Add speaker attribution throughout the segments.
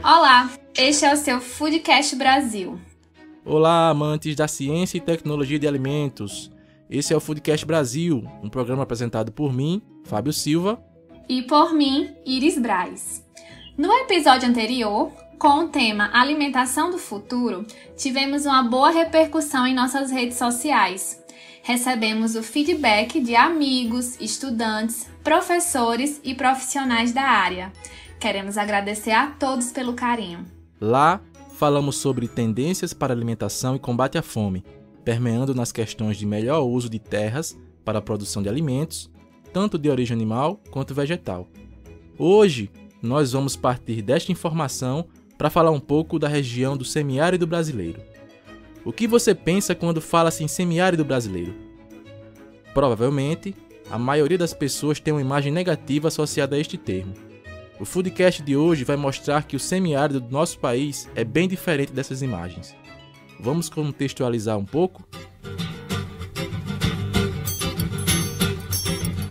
Speaker 1: Olá, este é o seu Foodcast Brasil.
Speaker 2: Olá, amantes da ciência e tecnologia de alimentos. Esse é o Foodcast Brasil, um programa apresentado por mim, Fábio Silva,
Speaker 1: e por mim, Iris Braz. No episódio anterior, com o tema Alimentação do Futuro, tivemos uma boa repercussão em nossas redes sociais. Recebemos o feedback de amigos, estudantes, professores e profissionais da área. Queremos agradecer a todos pelo carinho.
Speaker 2: Lá, falamos sobre tendências para alimentação e combate à fome, permeando nas questões de melhor uso de terras para a produção de alimentos, tanto de origem animal quanto vegetal. Hoje, nós vamos partir desta informação para falar um pouco da região do semiárido brasileiro. O que você pensa quando fala-se em semiárido brasileiro? Provavelmente, a maioria das pessoas tem uma imagem negativa associada a este termo. O Foodcast de hoje vai mostrar que o semiárido do nosso país é bem diferente dessas imagens. Vamos contextualizar um pouco?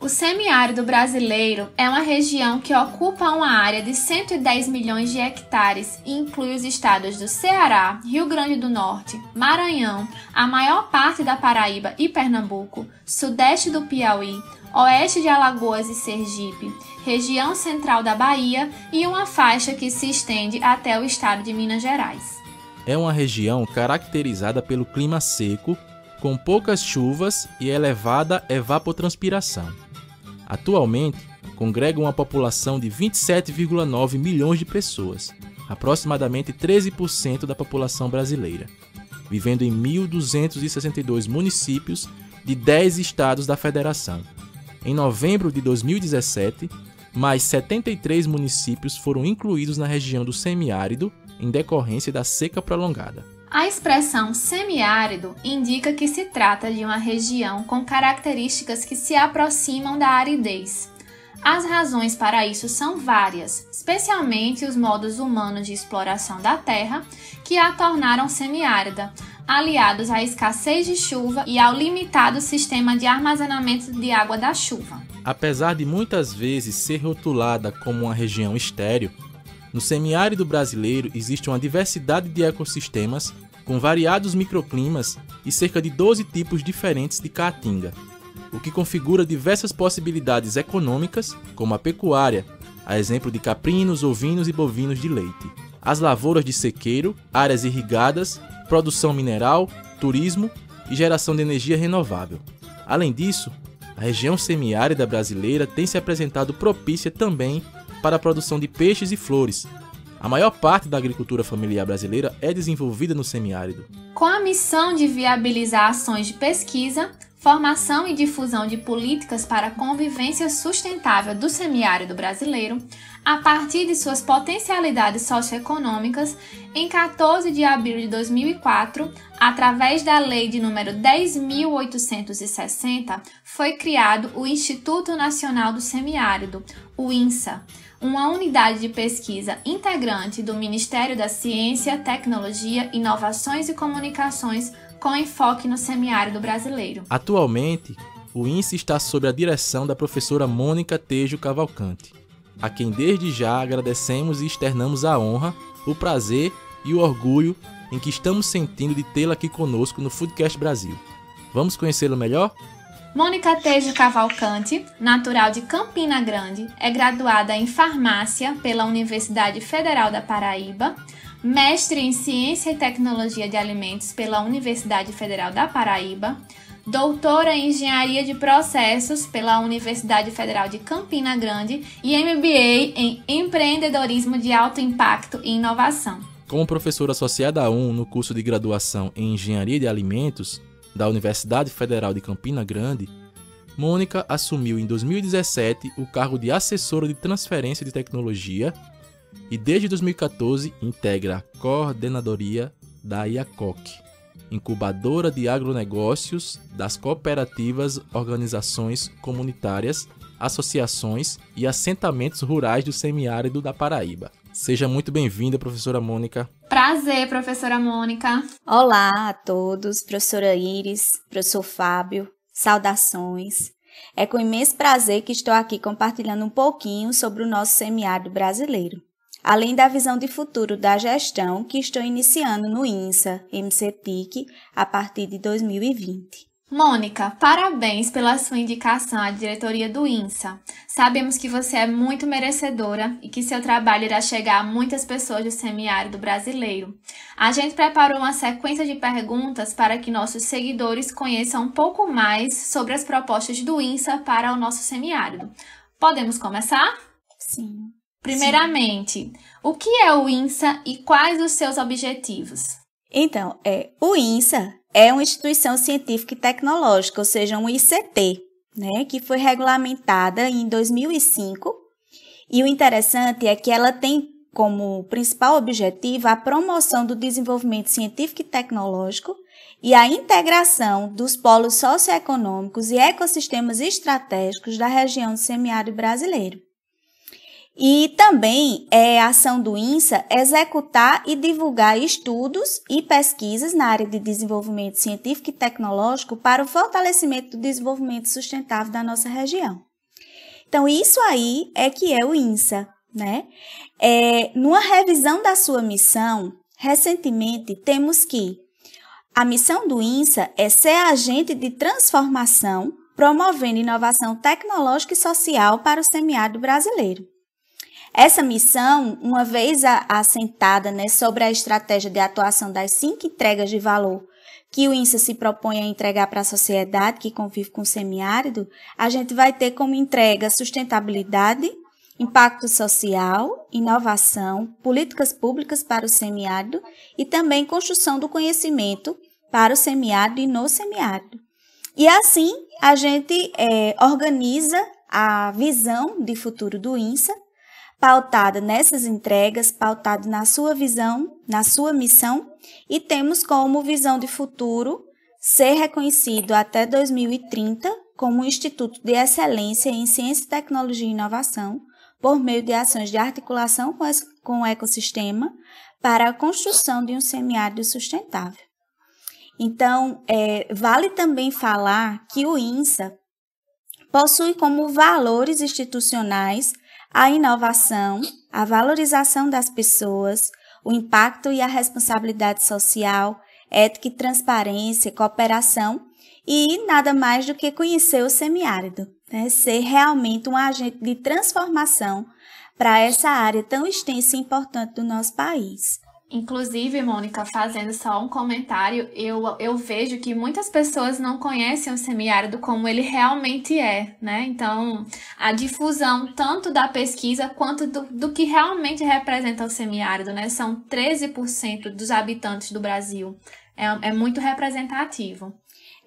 Speaker 1: O semiárido brasileiro é uma região que ocupa uma área de 110 milhões de hectares e inclui os estados do Ceará, Rio Grande do Norte, Maranhão, a maior parte da Paraíba e Pernambuco, sudeste do Piauí, oeste de Alagoas e Sergipe, região central da Bahia e uma faixa que se estende até o estado de Minas Gerais.
Speaker 2: É uma região caracterizada pelo clima seco, com poucas chuvas e elevada evapotranspiração. Atualmente, congrega uma população de 27,9 milhões de pessoas, aproximadamente 13% da população brasileira, vivendo em 1.262 municípios de 10 estados da federação. Em novembro de 2017, mais 73 municípios foram incluídos na região do semiárido em decorrência da seca prolongada.
Speaker 1: A expressão semiárido indica que se trata de uma região com características que se aproximam da aridez. As razões para isso são várias, especialmente os modos humanos de exploração da terra, que a tornaram semiárida, aliados à escassez de chuva e ao limitado sistema de armazenamento de água da chuva.
Speaker 2: Apesar de muitas vezes ser rotulada como uma região estéril, no semiárido brasileiro existe uma diversidade de ecossistemas com variados microclimas e cerca de 12 tipos diferentes de caatinga, o que configura diversas possibilidades econômicas, como a pecuária, a exemplo de caprinos, ovinos e bovinos de leite, as lavouras de sequeiro, áreas irrigadas, produção mineral, turismo e geração de energia renovável. Além disso, a região semiárida brasileira tem se apresentado propícia também para a produção de peixes e flores. A maior parte da agricultura familiar brasileira é desenvolvida no semiárido.
Speaker 1: Com a missão de viabilizar ações de pesquisa, formação e difusão de políticas para a convivência sustentável do semiárido brasileiro, a partir de suas potencialidades socioeconômicas, em 14 de abril de 2004, através da Lei de número 10.860, foi criado o Instituto Nacional do Semiárido, o INSA, uma unidade de pesquisa integrante do Ministério da Ciência, Tecnologia, Inovações e Comunicações, com enfoque no semiárido brasileiro.
Speaker 2: Atualmente, o INSA está sob a direção da professora Mônica Tejo Cavalcante, a quem desde já agradecemos e externamos a honra, o prazer e o orgulho em que estamos sentindo de tê-la aqui conosco no Foodcast Brasil. Vamos conhecê-la melhor?
Speaker 1: Mônica Tejo Cavalcante, natural de Campina Grande, é graduada em farmácia pela Universidade Federal da Paraíba, mestre em Ciência e Tecnologia de Alimentos pela Universidade Federal da Paraíba, doutora em Engenharia de Processos pela Universidade Federal de Campina Grande e MBA em Empreendedorismo de Alto Impacto e Inovação.
Speaker 2: Como professora associada 1 no curso de graduação em Engenharia de Alimentos da Universidade Federal de Campina Grande, Mônica assumiu em 2017 o cargo de assessora de transferência de tecnologia e desde 2014 integra a coordenadoria da IACOC, incubadora de agronegócios das cooperativas, organizações comunitárias, associações e assentamentos rurais do semiárido da Paraíba. Seja muito bem-vinda, professora Mônica.
Speaker 1: Prazer, professora Mônica.
Speaker 3: Olá a todos, professora Iris, professor Fábio, saudações. É com imenso prazer que estou aqui compartilhando um pouquinho sobre o nosso semiárido brasileiro, além da visão de futuro da gestão que estou iniciando no INSA, MCTIC, a partir de 2020.
Speaker 1: Mônica, parabéns pela sua indicação à diretoria do INSA. Sabemos que você é muito merecedora e que seu trabalho irá chegar a muitas pessoas do semiárido brasileiro. A gente preparou uma sequência de perguntas para que nossos seguidores conheçam um pouco mais sobre as propostas do INSA para o nosso semiárido. Podemos começar?
Speaker 3: Sim.
Speaker 1: Primeiramente, o que é o INSA e quais os seus objetivos?
Speaker 3: Então, o INSA é uma instituição científica e tecnológica, ou seja, um ICT, né, que foi regulamentada em 2005. E o interessante é que ela tem como principal objetivo a promoção do desenvolvimento científico e tecnológico e a integração dos polos socioeconômicos e ecossistemas estratégicos da região do semiárido brasileiro. E também é ação do INSA executar e divulgar estudos e pesquisas na área de desenvolvimento científico e tecnológico para o fortalecimento do desenvolvimento sustentável da nossa região. Então, isso aí é que é o INSA, né? Numa revisão da sua missão, recentemente temos que a missão do INSA é ser agente de transformação, promovendo inovação tecnológica e social para o semiárido brasileiro. Essa missão, uma vez assentada, né, sobre a estratégia de atuação das 5 entregas de valor que o INSA se propõe a entregar para a sociedade que convive com o semiárido, a gente vai ter como entrega sustentabilidade, impacto social, inovação, políticas públicas para o semiárido e também construção do conhecimento para o semiárido e no semiárido. E assim, a gente organiza a visão de futuro do INSA, pautada nessas entregas, pautada na sua visão, na sua missão, e temos como visão de futuro ser reconhecido até 2030 como um Instituto de Excelência em Ciência, Tecnologia e Inovação, por meio de ações de articulação com o ecossistema para a construção de um semiárido sustentável. Então, vale também falar que o INSA possui como valores institucionais a inovação, a valorização das pessoas, o impacto e a responsabilidade social, ética e transparência, cooperação e nada mais do que conhecer o semiárido, né? Ser realmente um agente de transformação para essa área tão extensa e importante do nosso país.
Speaker 1: Inclusive, Mônica, fazendo só um comentário, eu vejo que muitas pessoas não conhecem o semiárido como ele realmente é, né? Então, a difusão tanto da pesquisa quanto do que realmente representa o semiárido, né? São 13% dos habitantes do Brasil. É muito representativo.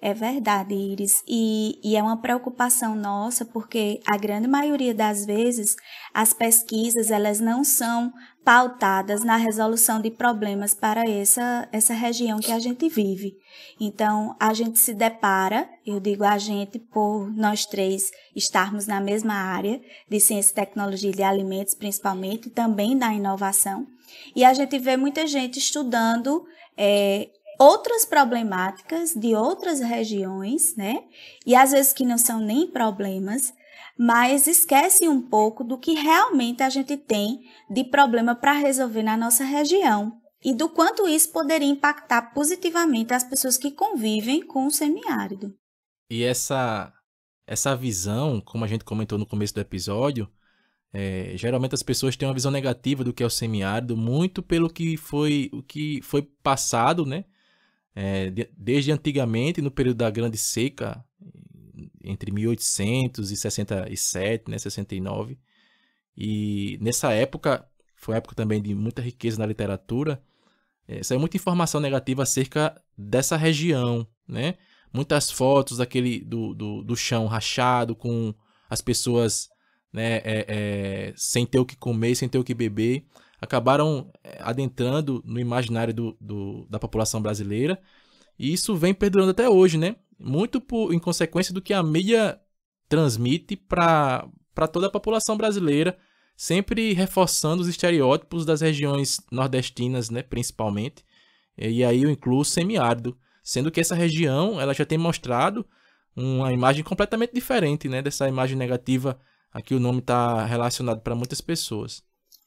Speaker 3: É verdade, Iris, e é uma preocupação nossa porque a grande maioria das vezes as pesquisas elas não são pautadas na resolução de problemas para essa região que a gente vive. Então, a gente se depara, eu digo a gente por nós três estarmos na mesma área de ciência e tecnologia de alimentos, principalmente, e também da inovação, e a gente vê muita gente estudando outras problemáticas de outras regiões, né? E às vezes que não são nem problemas, mas esquece um pouco do que realmente a gente tem de problema para resolver na nossa região e do quanto isso poderia impactar positivamente as pessoas que convivem com o semiárido.
Speaker 2: E essa visão, como a gente comentou no começo do episódio, geralmente as pessoas têm uma visão negativa do que é o semiárido, muito pelo que foi passado, né? Desde antigamente, no período da Grande Seca, entre 1867, né, 69, e nessa época, foi uma época também de muita riqueza na literatura, saiu muita informação negativa acerca dessa região, né? Muitas fotos do chão rachado, com as pessoas, né, sem ter o que comer, sem ter o que beber, acabaram adentrando no imaginário da população brasileira, e isso vem perdurando até hoje, né? Muito em consequência do que a mídia transmite para toda a população brasileira, sempre reforçando os estereótipos das regiões nordestinas, né, principalmente. E aí eu incluo o semiárido, sendo que essa região ela já tem mostrado uma imagem completamente diferente, né, dessa imagem negativa a que o nome está relacionado para muitas pessoas.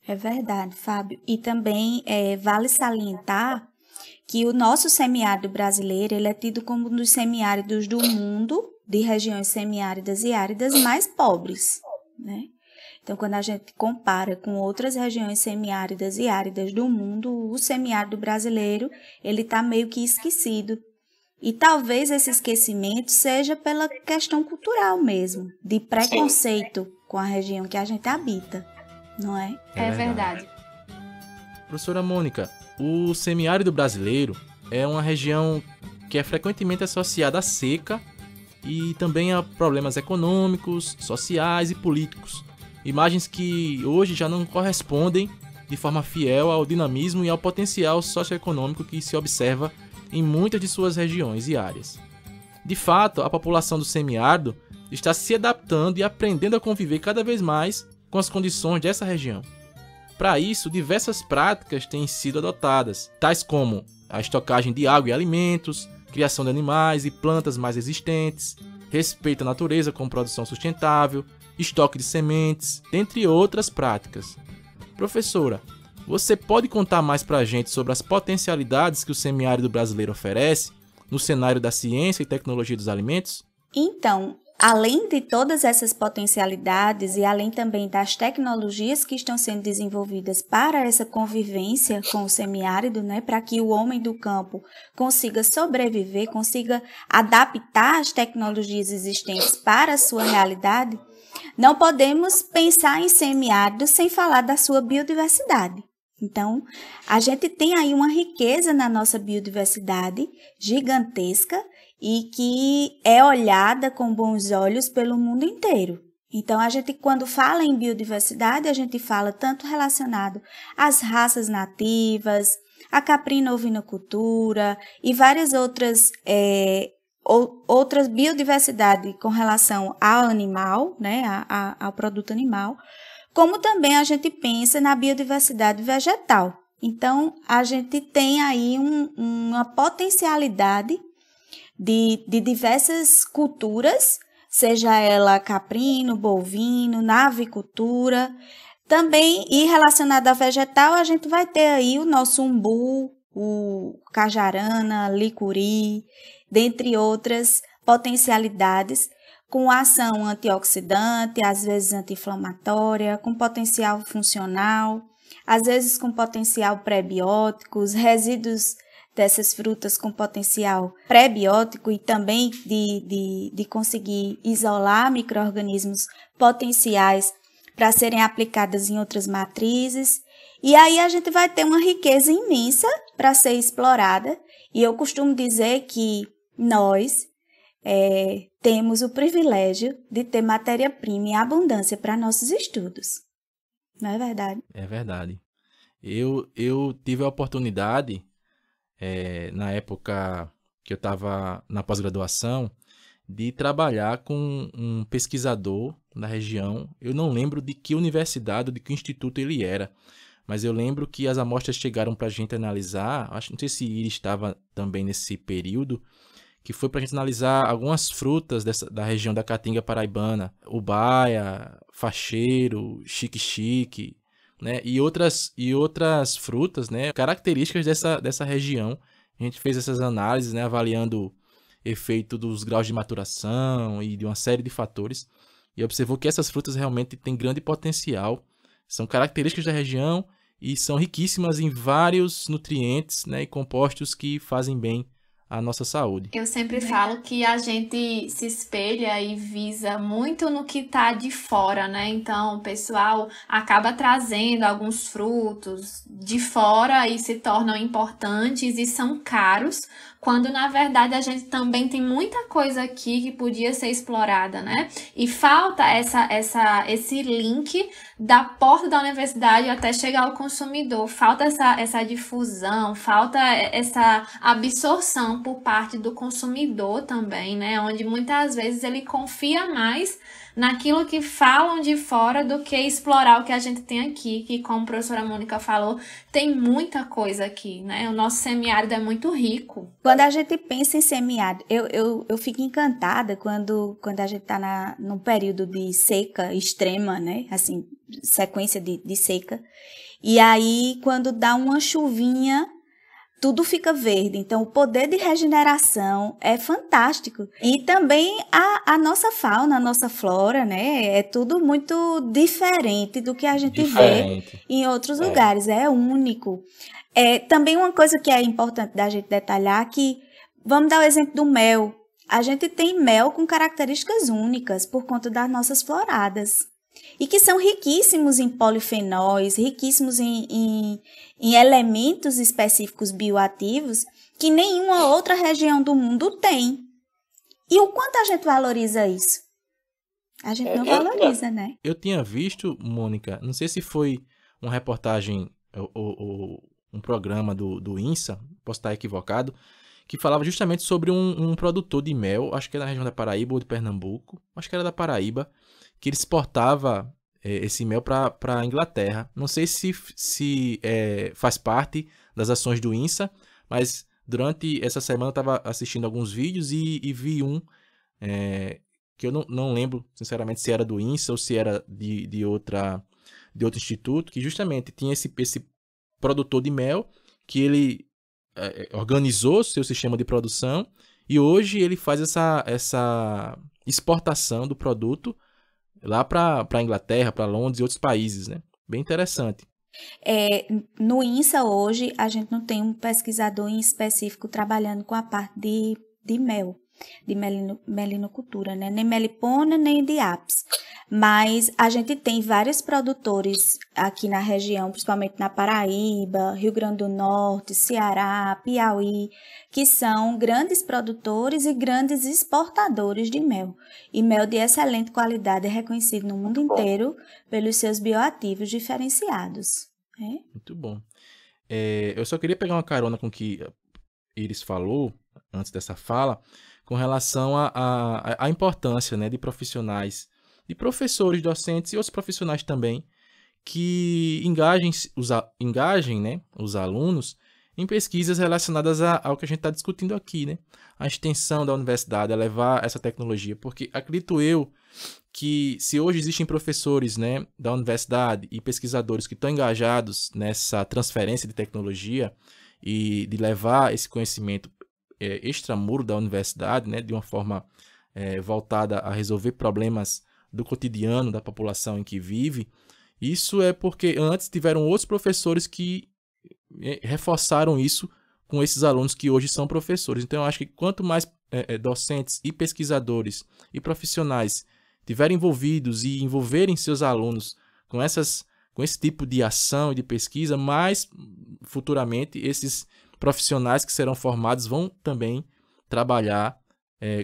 Speaker 3: É verdade, Fábio. E também vale salientar que o nosso semiárido brasileiro ele é tido como um dos semiáridos do mundo, de regiões semiáridas e áridas mais pobres, né? Então, quando a gente compara com outras regiões semiáridas e áridas do mundo, o semiárido brasileiro ele está meio que esquecido. E talvez esse esquecimento seja pela questão cultural mesmo, de preconceito com a região que a gente habita, não é?
Speaker 1: É verdade.
Speaker 2: Professora Mônica, o semiárido brasileiro é uma região que é frequentemente associada à seca e também a problemas econômicos, sociais e políticos. Imagens que hoje já não correspondem de forma fiel ao dinamismo e ao potencial socioeconômico que se observa em muitas de suas regiões e áreas. De fato, a população do semiárido está se adaptando e aprendendo a conviver cada vez mais com as condições dessa região. Para isso, diversas práticas têm sido adotadas, tais como a estocagem de água e alimentos, criação de animais e plantas mais resistentes, respeito à natureza com produção sustentável, estoque de sementes, dentre outras práticas. Professora, você pode contar mais para a gente sobre as potencialidades que o semiárido brasileiro oferece no cenário da ciência e tecnologia dos alimentos?
Speaker 3: Então, além de todas essas potencialidades e além também das tecnologias que estão sendo desenvolvidas para essa convivência com o semiárido, né, para que o homem do campo consiga sobreviver, consiga adaptar as tecnologias existentes para a sua realidade, não podemos pensar em semiárido sem falar da sua biodiversidade. Então, a gente tem aí uma riqueza na nossa biodiversidade gigantesca e que é olhada com bons olhos pelo mundo inteiro. Então, a gente, quando fala em biodiversidade, a gente fala tanto relacionado às raças nativas, à caprino-ovinocultura e várias outras biodiversidade com relação ao animal, né, ao produto animal, como também a gente pensa na biodiversidade vegetal. Então, a gente tem aí uma potencialidade de diversas culturas, seja ela caprino, bovino, na avicultura. Também, e relacionado a vegetal, a gente vai ter aí o nosso umbu, o cajarana, licuri, dentre outras potencialidades, com ação antioxidante, às vezes anti-inflamatória, com potencial funcional, às vezes com potencial pré-biótico, os resíduos dessas frutas com potencial pré-biótico e também de conseguir isolar micro-organismos potenciais para serem aplicadas em outras matrizes. E aí a gente vai ter uma riqueza imensa para ser explorada. E eu costumo dizer que nós temos o privilégio de ter matéria-prima em abundância para nossos estudos. Não é verdade?
Speaker 2: É verdade. Eu tive a oportunidade, na época que eu estava na pós-graduação, de trabalhar com um pesquisador da região. Eu não lembro de que universidade, de que instituto ele era, mas eu lembro que as amostras chegaram para a gente analisar, não sei se ele estava também nesse período, que foi para a gente analisar algumas frutas da região da Caatinga paraibana, ubaia, facheiro, xique-xique, né, e outras frutas, né, características dessa região. A gente fez essas análises, né, avaliando efeito dos graus de maturação e de uma série de fatores, e observou que essas frutas realmente têm grande potencial, são características da região e são riquíssimas em vários nutrientes, né, e compostos que fazem bem à nossa saúde.
Speaker 1: Eu sempre falo que a gente se espelha e visa muito no que está de fora, né? Então, o pessoal acaba trazendo alguns frutos de fora e se tornam importantes e são caros, quando na verdade a gente também tem muita coisa aqui que podia ser explorada, né? E falta esse link da porta da universidade até chegar ao consumidor, falta essa difusão, falta essa absorção por parte do consumidor também, né? Onde muitas vezes ele confia mais naquilo que falam de fora do que explorar o que a gente tem aqui, que como a professora Mônica falou, tem muita coisa aqui, né? O nosso semiárido é muito rico.
Speaker 3: Quando a gente pensa em semiárido, eu fico encantada quando a gente está num período de seca extrema, né? Assim, sequência de seca. E aí, quando dá uma chuvinha, tudo fica verde. Então, o poder de regeneração é fantástico. E também a nossa fauna, a nossa flora, né? É tudo muito diferente do que a gente vê em outros lugares. É único. Também uma coisa que é importante da gente detalhar que, vamos dar o exemplo do mel. A gente tem mel com características únicas por conta das nossas floradas. E que são riquíssimos em polifenóis, riquíssimos em elementos específicos bioativos que nenhuma outra região do mundo tem. E o quanto a gente valoriza isso? A gente não valoriza, né?
Speaker 2: Eu tinha visto, Mônica, não sei se foi uma reportagem ou um programa do INSA, posso estar equivocado, que falava justamente sobre um produtor de mel, acho que era na região da Paraíba ou de Pernambuco, acho que era da Paraíba, que ele exportava esse mel para a Inglaterra. Não sei se faz parte das ações do INSA, mas durante essa semana eu estava assistindo alguns vídeos e vi um que eu não lembro, sinceramente, se era do INSA ou se era de outro instituto, que justamente tinha esse produtor de mel, que ele organizou seu sistema de produção e hoje ele faz essa exportação do produto lá para a Inglaterra, para Londres e outros países, né? Bem interessante.
Speaker 3: No INSA hoje, a gente não tem um pesquisador em específico trabalhando com a parte de mel, de melinocultura, né? Nem melipona, nem de apis. Mas a gente tem vários produtores aqui na região, principalmente na Paraíba, Rio Grande do Norte, Ceará, Piauí, que são grandes produtores e grandes exportadores de mel. E mel de excelente qualidade é reconhecido no mundo inteiro pelos seus bioativos diferenciados.
Speaker 2: Muito bom. Eu só queria pegar uma carona com o que Iris falou, antes dessa fala, com relação à importância, né, de profissionais, de professores, docentes e outros profissionais também, que engajem, né, os alunos em pesquisas relacionadas ao que a gente está discutindo aqui, né? A extensão da universidade, a levar essa tecnologia, porque acredito eu que se hoje existem professores, né, da universidade e pesquisadores que estão engajados nessa transferência de tecnologia e de levar esse conhecimento extramuro da universidade, né, de uma forma voltada a resolver problemas do cotidiano da população em que vive, isso é porque antes tiveram outros professores que reforçaram isso com esses alunos que hoje são professores. Então, eu acho que quanto mais docentes e pesquisadores e profissionais estiverem envolvidos e envolverem seus alunos com esse tipo de ação e de pesquisa, mais futuramente esses profissionais que serão formados vão também trabalhar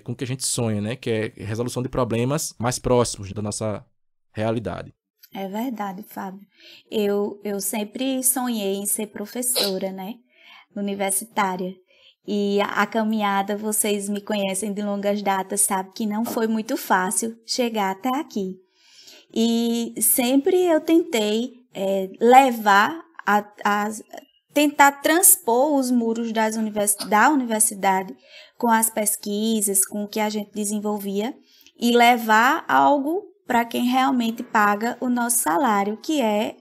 Speaker 2: com o que a gente sonha, né? Que é a resolução de problemas mais próximos da nossa realidade.
Speaker 3: É verdade, Fábio. Eu sempre sonhei em ser professora, né? Universitária. E a caminhada, vocês me conhecem de longas datas, sabe que não foi muito fácil chegar até aqui. E sempre eu tentei levar tentar transpor os muros da universidade com as pesquisas, com o que a gente desenvolvia e levar algo para quem realmente paga o nosso salário, que é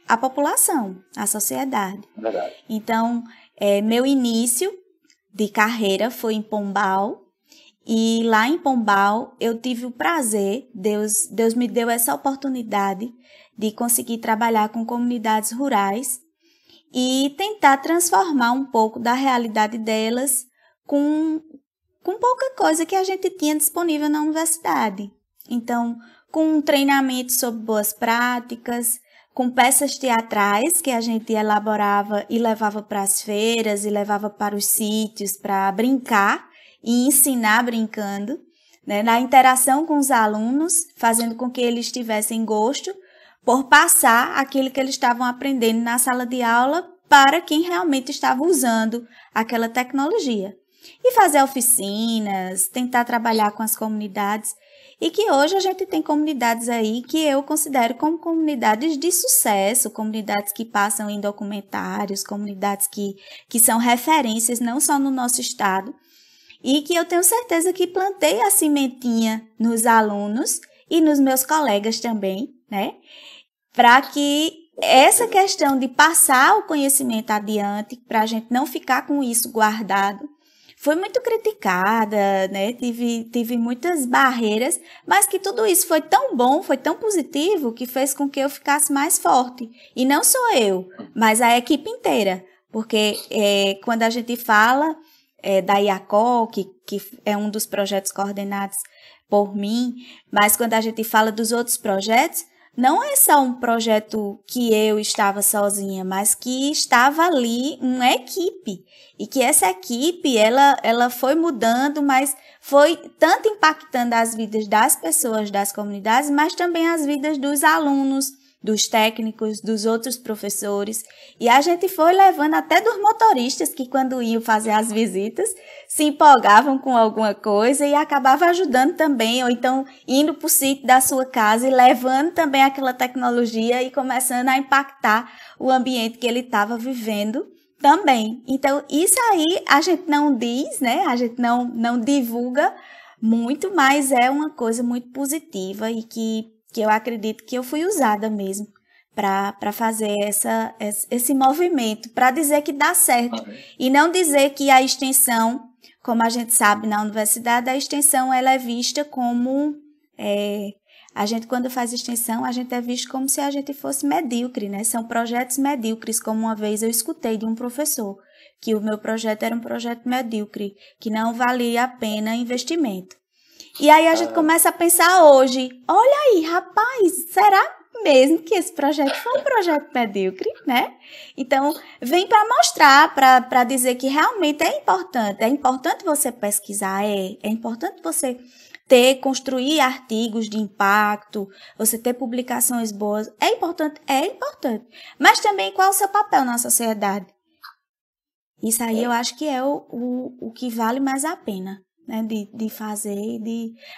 Speaker 3: a população, a sociedade.
Speaker 4: Verdade.
Speaker 3: Então, meu início de carreira foi em Pombal, e lá em Pombal eu tive o prazer, Deus me deu essa oportunidade de conseguir trabalhar com comunidades rurais e tentar transformar um pouco da realidade delas com pouca coisa que a gente tinha disponível na universidade. Então, com um treinamento sobre boas práticas, com peças teatrais que a gente elaborava e levava para as feiras e levava para os sítios para brincar e ensinar brincando, né? Na interação com os alunos, fazendo com que eles tivessem gosto por passar aquilo que eles estavam aprendendo na sala de aula para quem realmente estava usando aquela tecnologia. E fazer oficinas, tentar trabalhar com as comunidades. e que hoje a gente tem comunidades aí que eu considero como comunidades de sucesso, comunidades que passam em documentários, comunidades que são referências não só no nosso estado, e que eu tenho certeza que plantei a sementinha nos alunos e nos meus colegas também, né? Para que essa questão de passar o conhecimento adiante, para a gente não ficar com isso guardado, foi muito criticada, né? Tive muitas barreiras, mas que tudo isso foi tão bom, foi tão positivo, que fez com que eu ficasse mais forte. E não só eu, mas a equipe inteira. Porque quando a gente fala da IACOL, que é um dos projetos coordenados por mim, mas quando a gente fala dos outros projetos, não é só um projeto que eu estava sozinha, mas que estava ali uma equipe. E que essa equipe, ela foi mudando, mas foi tanto impactando as vidas das pessoas, das comunidades, mas também as vidas dos alunos, dos técnicos, dos outros professores. E a gente foi levando até dos motoristas que, quando iam fazer as visitas, se empolgavam com alguma coisa e acabavam ajudando também, ou então indo para o sítio da sua casa e levando também aquela tecnologia e começando a impactar o ambiente que ele estava vivendo também. Então, isso aí a gente não diz, né? A gente não divulga muito, mas é uma coisa muito positiva e que eu acredito que eu fui usada mesmo para fazer esse movimento, para dizer que dá certo. E não dizer que a extensão, como a gente sabe na universidade, a extensão ela é vista como... a gente, quando faz extensão, a gente é visto como se a gente fosse medíocre, né? São projetos medíocres, como uma vez eu escutei de um professor, que o meu projeto era um projeto medíocre, que não valia a pena investimento. E aí a gente começa a pensar hoje, olha aí, rapaz, será mesmo que esse projeto foi um projeto medíocre, né? Então, vem para mostrar, para dizer que realmente é importante você pesquisar, é importante você construir artigos de impacto, você ter publicações boas, é importante, mas também qual é o seu papel na sociedade? Isso aí eu acho que é o que vale mais a pena. Né, de fazer,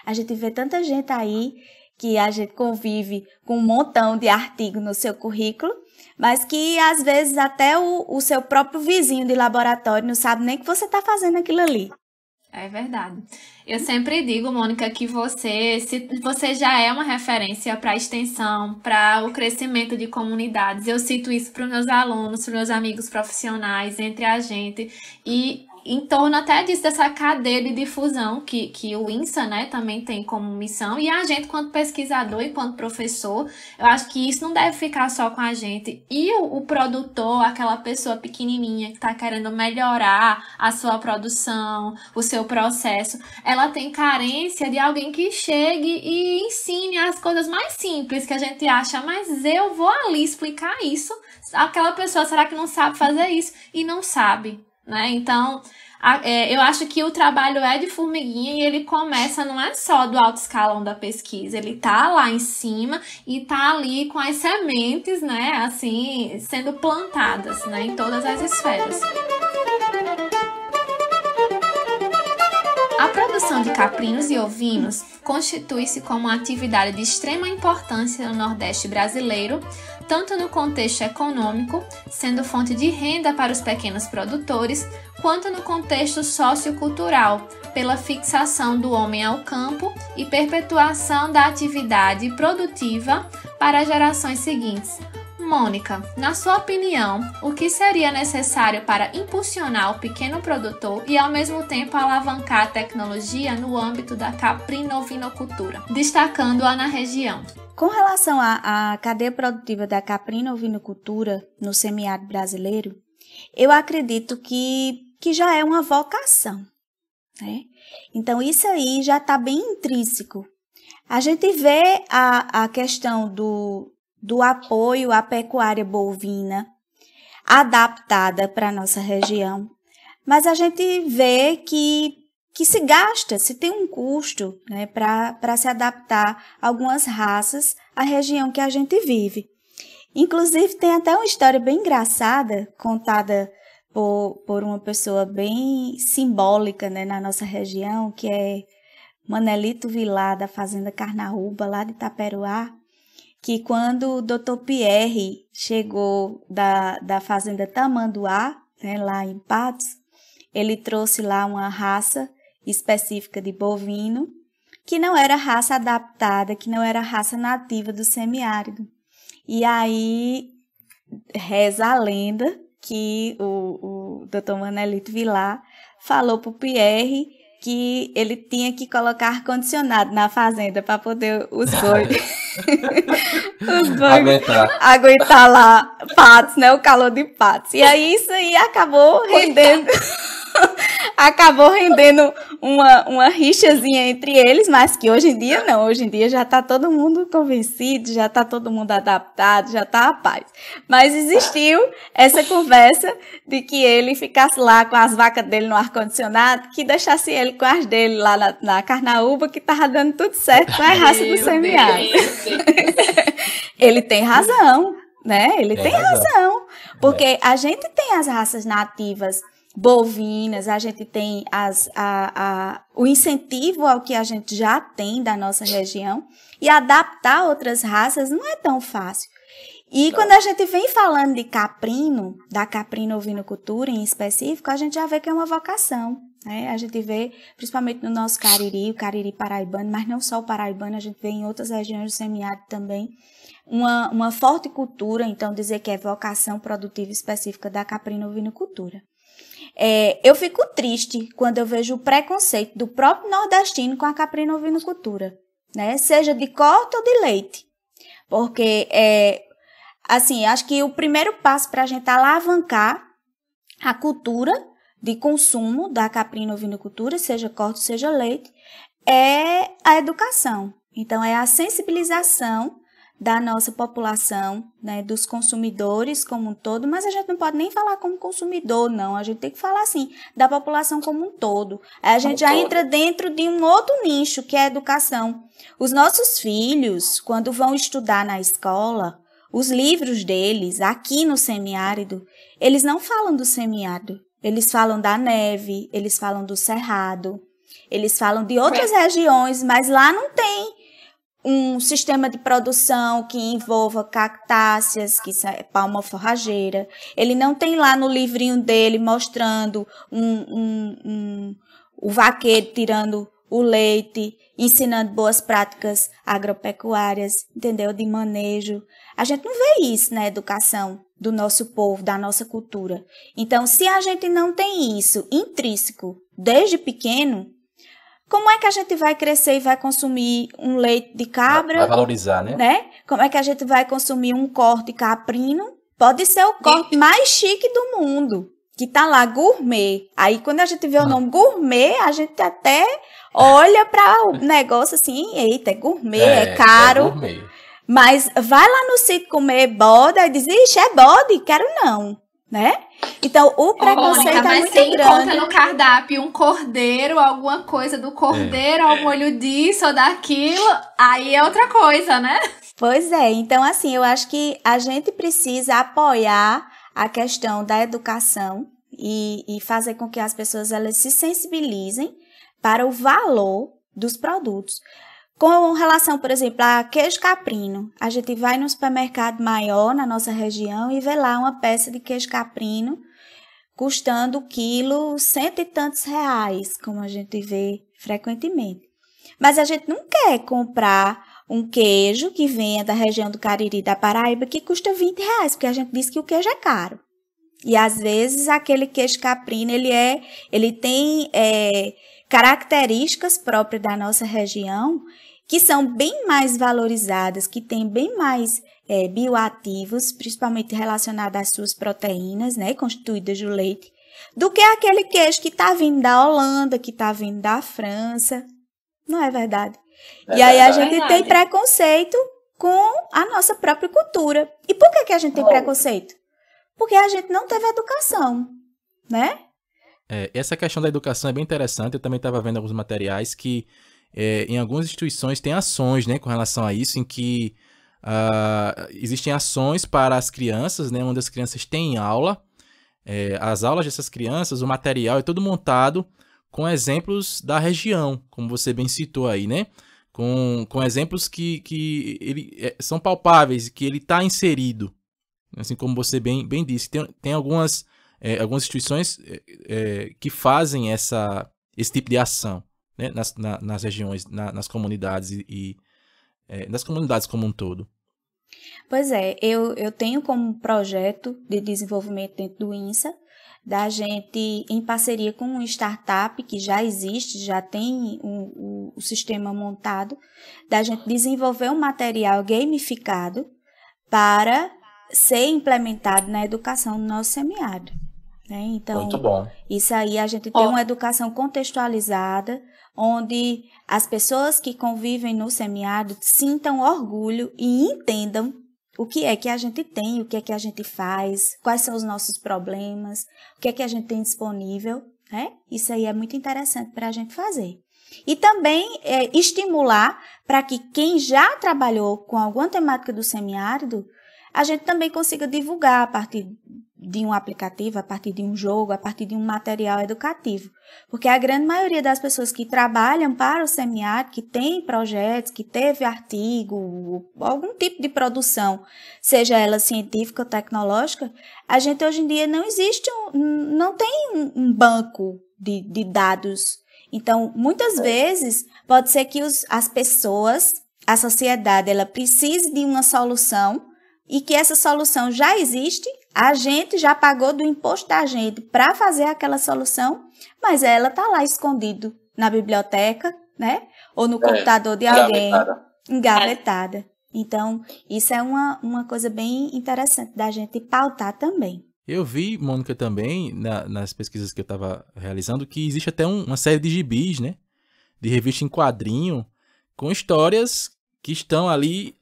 Speaker 3: a gente vê tanta gente aí que a gente convive com um montão de artigos no seu currículo, mas que às vezes até o seu próprio vizinho de laboratório não sabe nem que você está fazendo aquilo ali.
Speaker 1: É verdade. Eu sempre digo, Mônica, que você já é uma referência para a extensão, para o crescimento de comunidades. Eu cito isso para os meus alunos, para os meus amigos profissionais, entre a gente, e em torno até disso, dessa cadeia de difusão que o INSA, né, também tem como missão, e a gente, quanto pesquisador e quanto professor, eu acho que isso não deve ficar só com a gente. E o produtor, aquela pessoa pequenininha que está querendo melhorar a sua produção, o seu processo, ela tem carência de alguém que chegue e ensine as coisas mais simples que a gente acha, mas eu vou ali explicar isso. Aquela pessoa, será que não sabe fazer isso? E não sabe. Né? Então, eu acho que o trabalho é de formiguinha e ele começa, não é só do alto escalão da pesquisa, ele tá lá em cima e tá ali com as sementes, né, assim, sendo plantadas, né, em todas as esferas. A produção de caprinos e ovinos constitui-se como uma atividade de extrema importância no Nordeste brasileiro, tanto no contexto econômico, sendo fonte de renda para os pequenos produtores, quanto no contexto sociocultural, pela fixação do homem ao campo e perpetuação da atividade produtiva para as gerações seguintes. Mônica, na sua opinião, o que seria necessário para impulsionar o pequeno produtor e, ao mesmo tempo, alavancar a tecnologia no âmbito da caprino-ovinocultura, destacando-a na região?
Speaker 3: Com relação à cadeia produtiva da caprino-ovinocultura no semiárido brasileiro, eu acredito que já é uma vocação, né? Então, isso aí já está bem intrínseco. A gente vê a questão do apoio à pecuária bovina adaptada para a nossa região, mas a gente vê que se gasta, se tem um custo, né, para se adaptar a algumas raças à região que a gente vive. Inclusive, tem até uma história bem engraçada, contada por uma pessoa bem simbólica, né, na nossa região, que é Manelito Vilar, da Fazenda Carnaúba, lá de Itaperuá, que quando o Dr. Pierre chegou da Fazenda Tamanduá, né, lá em Patos, ele trouxe lá uma raça específica de bovino, que não era raça adaptada, que não era raça nativa do semiárido. E aí reza a lenda que o Dr. Manelito Vilar falou para o Pierre que ele tinha que colocar ar-condicionado na fazenda para poder os bois aguentar lá Patos, né? O calor de Patos. E aí isso aí acabou rendendo uma rixazinha entre eles, mas que hoje em dia não. Hoje em dia já está todo mundo convencido, já está todo mundo adaptado, já está a paz. Mas existiu essa conversa de que ele ficasse lá com as vacas dele no ar-condicionado, que deixasse ele com as dele lá na Carnaúba, que estava dando tudo certo com a raça do semiárido. Ele tem razão, né? Ele tem razão. Porque a gente tem as raças nativas bovinas, a gente tem o incentivo ao que a gente já tem da nossa região, e adaptar outras raças não é tão fácil. E quando a gente vem falando de caprino, da caprino-ovinocultura em específico, a gente já vê que é uma vocação, né? A gente vê, principalmente no nosso Cariri, o Cariri paraibano, mas não só o paraibano, a gente vê em outras regiões do semiárido também, uma forte cultura, então dizer que é vocação produtiva específica da caprino-ovinocultura. Eu fico triste quando eu vejo o preconceito do próprio nordestino com a caprino-ovinocultura, né? Seja de corte ou de leite. Porque, assim, acho que o primeiro passo para a gente alavancar a cultura de consumo da caprino-ovinocultura, seja corte, seja leite, é a educação. Então, é a sensibilização da nossa população, né, dos consumidores como um todo, mas a gente não pode nem falar como consumidor, não, a gente tem que falar assim, da população como um todo. A gente já entra dentro de um outro nicho, que é a educação. Os nossos filhos, quando vão estudar na escola, os livros deles, aqui no semiárido, eles não falam do semiárido, eles falam da neve, eles falam do cerrado, eles falam de outras regiões, mas lá não tem um sistema de produção que envolva cactáceas, que é palma forrageira. Ele não tem lá no livrinho dele mostrando o vaqueiro tirando o leite, ensinando boas práticas agropecuárias, entendeu? De manejo. A gente não vê isso na educação do nosso povo, da nossa cultura. Então, se a gente não tem isso intrínseco desde pequeno, como é que a gente vai crescer e vai consumir um leite de cabra?
Speaker 2: Vai valorizar, né?
Speaker 3: Como é que a gente vai consumir um corte caprino? Pode ser o corte mais chique do mundo, que tá lá, gourmet. Aí, quando a gente vê o nome gourmet, a gente até olha para o negócio assim, eita, é gourmet, é caro. É gourmet. Mas vai lá no sítio comer bode e diz, ixi, é bode, quero não, né? Então, o preconceito é muito grande. Mas
Speaker 1: encontra no cardápio um cordeiro, alguma coisa do cordeiro, ao molho disso ou daquilo, aí é outra coisa, né?
Speaker 3: Pois é, então assim, eu acho que a gente precisa apoiar a questão da educação e fazer com que as pessoas elas se sensibilizem para o valor dos produtos. Com relação, por exemplo, a queijo caprino, a gente vai no supermercado maior na nossa região e vê lá uma peça de queijo caprino custando o quilo R$100 e tantos, como a gente vê frequentemente. Mas a gente não quer comprar um queijo que venha da região do Cariri, da Paraíba, que custa R$20, porque a gente diz que o queijo é caro. E às vezes aquele queijo caprino, ele tem características próprias da nossa região que são bem mais valorizadas, que têm bem mais bioativos, principalmente relacionados às suas proteínas, né, constituídas do leite, do que aquele queijo que está vindo da Holanda, que está vindo da França. Não é verdade? E aí a gente tem preconceito com a nossa própria cultura. E por que a gente tem preconceito? Porque a gente não teve educação, né?
Speaker 2: Essa questão da educação é bem interessante. Eu também estava vendo alguns materiais que em algumas instituições tem ações, né, com relação a isso, em que existem ações para as crianças, né, onde as crianças têm aula. As aulas dessas crianças, o material é todo montado com exemplos da região, como você bem citou aí, né? Com exemplos que são palpáveis, que ele está inserido. Assim como você bem disse, tem algumas instituições que fazem esse tipo de ação, né? Nas regiões, nas comunidades e nas comunidades como um todo.
Speaker 3: Pois é, eu tenho como projeto de desenvolvimento dentro do INSA, da gente, em parceria com uma startup que já existe, já tem o sistema montado, da gente desenvolver um material gamificado para ser implementado na educação no nosso semiárido. Né? Então,
Speaker 4: muito bom.
Speaker 3: Isso aí a gente tem uma educação contextualizada, onde as pessoas que convivem no semiárido sintam orgulho e entendam o que é que a gente tem, o que é que a gente faz, quais são os nossos problemas, o que é que a gente tem disponível, né? Isso aí é muito interessante para a gente fazer. E também estimular para que quem já trabalhou com alguma temática do semiárido, a gente também consiga divulgar a partir de um aplicativo, a partir de um jogo, a partir de um material educativo. Porque a grande maioria das pessoas que trabalham para o semiárido, que tem projetos, que teve artigo, algum tipo de produção, seja ela científica ou tecnológica, a gente hoje em dia não tem um banco de dados. Então, muitas vezes, pode ser que as pessoas, a sociedade, ela precise de uma solução e que essa solução já existe, a gente já pagou do imposto da gente para fazer aquela solução, mas ela está lá escondido na biblioteca, né? Ou no computador de alguém, engavetada. Então, isso é uma coisa bem interessante da gente pautar também.
Speaker 2: Eu vi, Mônica, também, nas pesquisas que eu estava realizando, que existe até uma série de gibis, né? De revista em quadrinho, com histórias que estão ali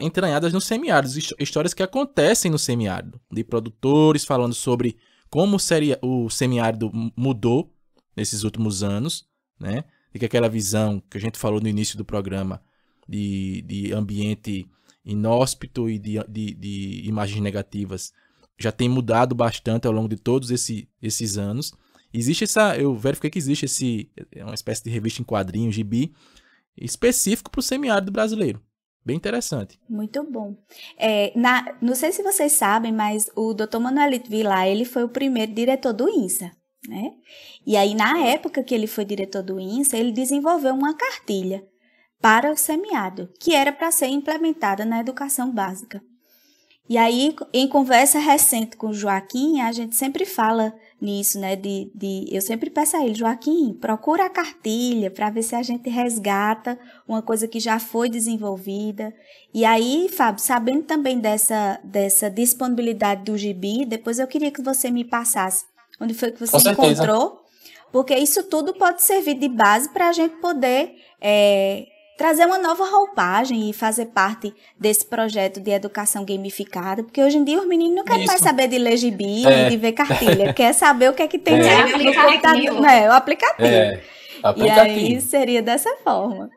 Speaker 2: entranhadas no semiárido, histórias que acontecem no semiárido, de produtores falando sobre como o semiárido mudou nesses últimos anos, né? E que aquela visão que a gente falou no início do programa de ambiente inóspito e de imagens negativas já tem mudado bastante ao longo de todos esses anos. Eu verifiquei que existe uma espécie de revista em quadrinhos, gibi, específico para o semiárido brasileiro. Bem interessante.
Speaker 3: Muito bom. Não sei se vocês sabem, mas o Dr. Manuelito Vilar, ele foi o primeiro diretor do INSA, né? E aí, na época que ele foi diretor do INSA, ele desenvolveu uma cartilha para o semiárido, que era para ser implementada na educação básica. E aí, em conversa recente com o Joaquim, a gente sempre fala nisso, né? Eu sempre peço a ele, Joaquim, procura a cartilha para ver se a gente resgata uma coisa que já foi desenvolvida. E aí, Fábio, sabendo também dessa disponibilidade do gibi, depois eu queria que você me passasse onde foi que você encontrou, porque isso tudo pode servir de base para a gente poder trazer uma nova roupagem e fazer parte desse projeto de educação gamificada, porque hoje em dia os meninos não querem mais saber de ler gibi e de ver cartilha, quer saber o que é que tem no computador, o aplicativo. E aí seria dessa forma.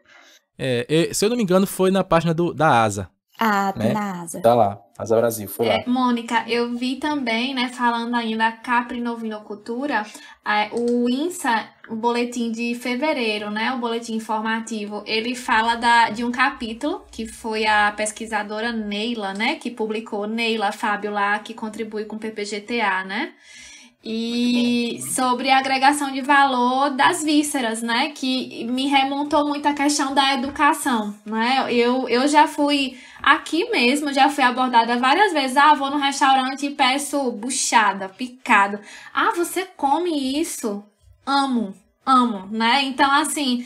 Speaker 2: Se eu não me engano, foi na página da ASA.
Speaker 3: Na ASA.
Speaker 4: Tá lá, ASA Brasil, foi lá.
Speaker 1: Mônica, eu vi também, né, falando ainda da caprinocultura, o INSA, o boletim de fevereiro, né, o boletim informativo, ele fala de um capítulo que foi a pesquisadora Neila, né, que publicou, Neila Fábio lá, que contribui com o PPGTA, né, e sobre a agregação de valor das vísceras, né, que me remontou muito à questão da educação, né, eu já fui aqui mesmo, já fui abordada várias vezes, vou no restaurante e peço buchada, picado, você come isso? Amo, né, então assim,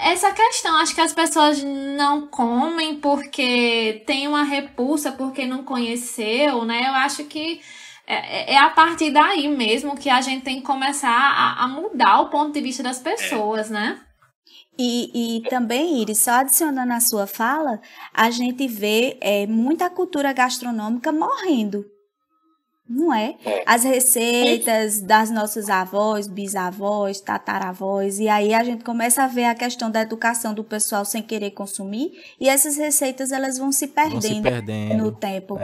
Speaker 1: essa questão, acho que as pessoas não comem porque tem uma repulsa, porque não conheceu, né, eu acho que é a partir daí mesmo que a gente tem que começar a mudar o ponto de vista das pessoas, né?
Speaker 3: E também, Iris, só adicionando a sua fala, a gente vê muita cultura gastronômica morrendo, não é? As receitas das nossas avós, bisavós, tataravós, e aí a gente começa a ver a questão da educação do pessoal sem querer consumir, e essas receitas elas vão se perdendo no tempo.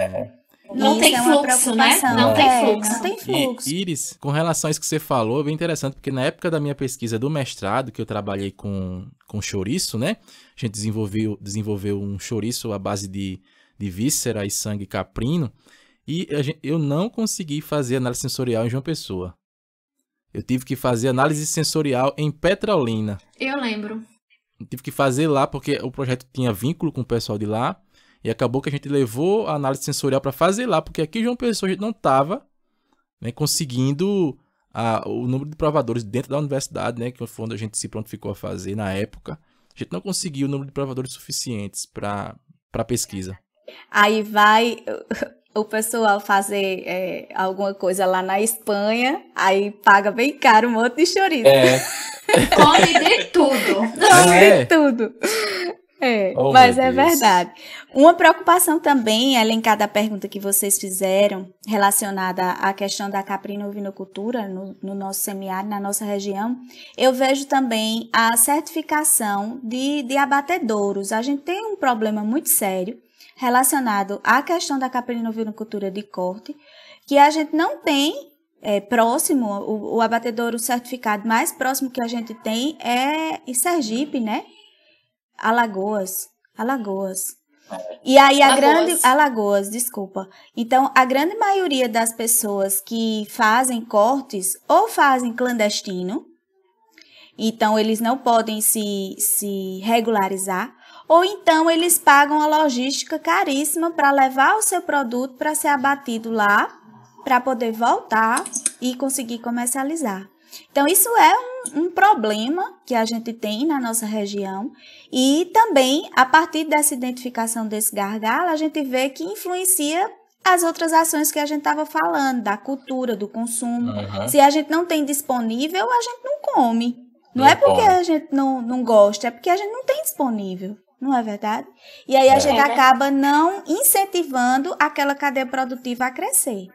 Speaker 1: Não tem fluxo, né? Não tem fluxo.
Speaker 3: Não tem fluxo.
Speaker 2: Iris, com relação a isso que você falou, é bem interessante, porque na época da minha pesquisa do mestrado, que eu trabalhei com chouriço, né? A gente desenvolveu um chouriço à base de víscera e sangue caprino, e eu não consegui fazer análise sensorial em João Pessoa. Eu tive que fazer análise sensorial em Petrolina.
Speaker 1: Eu lembro.
Speaker 2: Eu tive que fazer lá, porque o projeto tinha vínculo com o pessoal de lá, e acabou que a gente levou a análise sensorial para fazer lá, porque aqui em João Pessoa a gente não estava, né, conseguindo o número de provadores dentro da universidade, né, que foi onde a gente se prontificou a fazer na época. A gente não conseguiu o número de provadores suficientes para pesquisa.
Speaker 3: Aí vai o pessoal fazer alguma coisa lá na Espanha, aí paga bem caro um monte de chouriço.
Speaker 1: Come de tudo.
Speaker 3: Come de tudo. Mas é verdade. Uma preocupação também, elencada a pergunta que vocês fizeram, relacionada à questão da caprino-ovinocultura no nosso semiárido, na nossa região, eu vejo também a certificação de abatedouros. A gente tem um problema muito sério relacionado à questão da caprino-ovinocultura de corte, que a gente não tem próximo, o abatedouro certificado mais próximo que a gente tem é em Sergipe, né? Alagoas. E aí Alagoas, desculpa. Então, a grande maioria das pessoas que fazem cortes ou fazem clandestino, então eles não podem se regularizar, ou então eles pagam a logística caríssima para levar o seu produto para ser abatido lá, para poder voltar e conseguir comercializar. Então, isso é um problema que a gente tem na nossa região e também, a partir dessa identificação desse gargalo, a gente vê que influencia as outras ações que a gente estava falando, da cultura, do consumo. Se a gente não tem disponível, a gente não come. Não é porque a gente não gosta, é porque a gente não tem disponível. Não é verdade? E aí a gente acaba não incentivando aquela cadeia produtiva a crescer.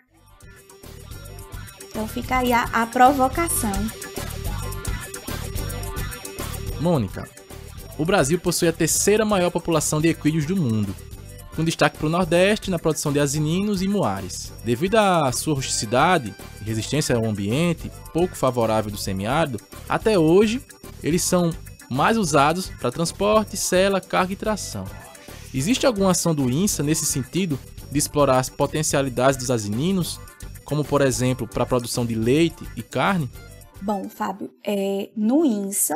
Speaker 3: Então fica aí a provocação.
Speaker 2: Mônica, o Brasil possui a terceira maior população de equídeos do mundo, com destaque para o Nordeste na produção de asininos e muares. Devido à sua rusticidade e resistência ao ambiente pouco favorável do semiárido, até hoje eles são mais usados para transporte, sela, carga e tração. Existe alguma ação do INSA nesse sentido de explorar as potencialidades dos asininos, como, por exemplo, para a produção de leite e carne?
Speaker 3: Bom, Fábio, no INSA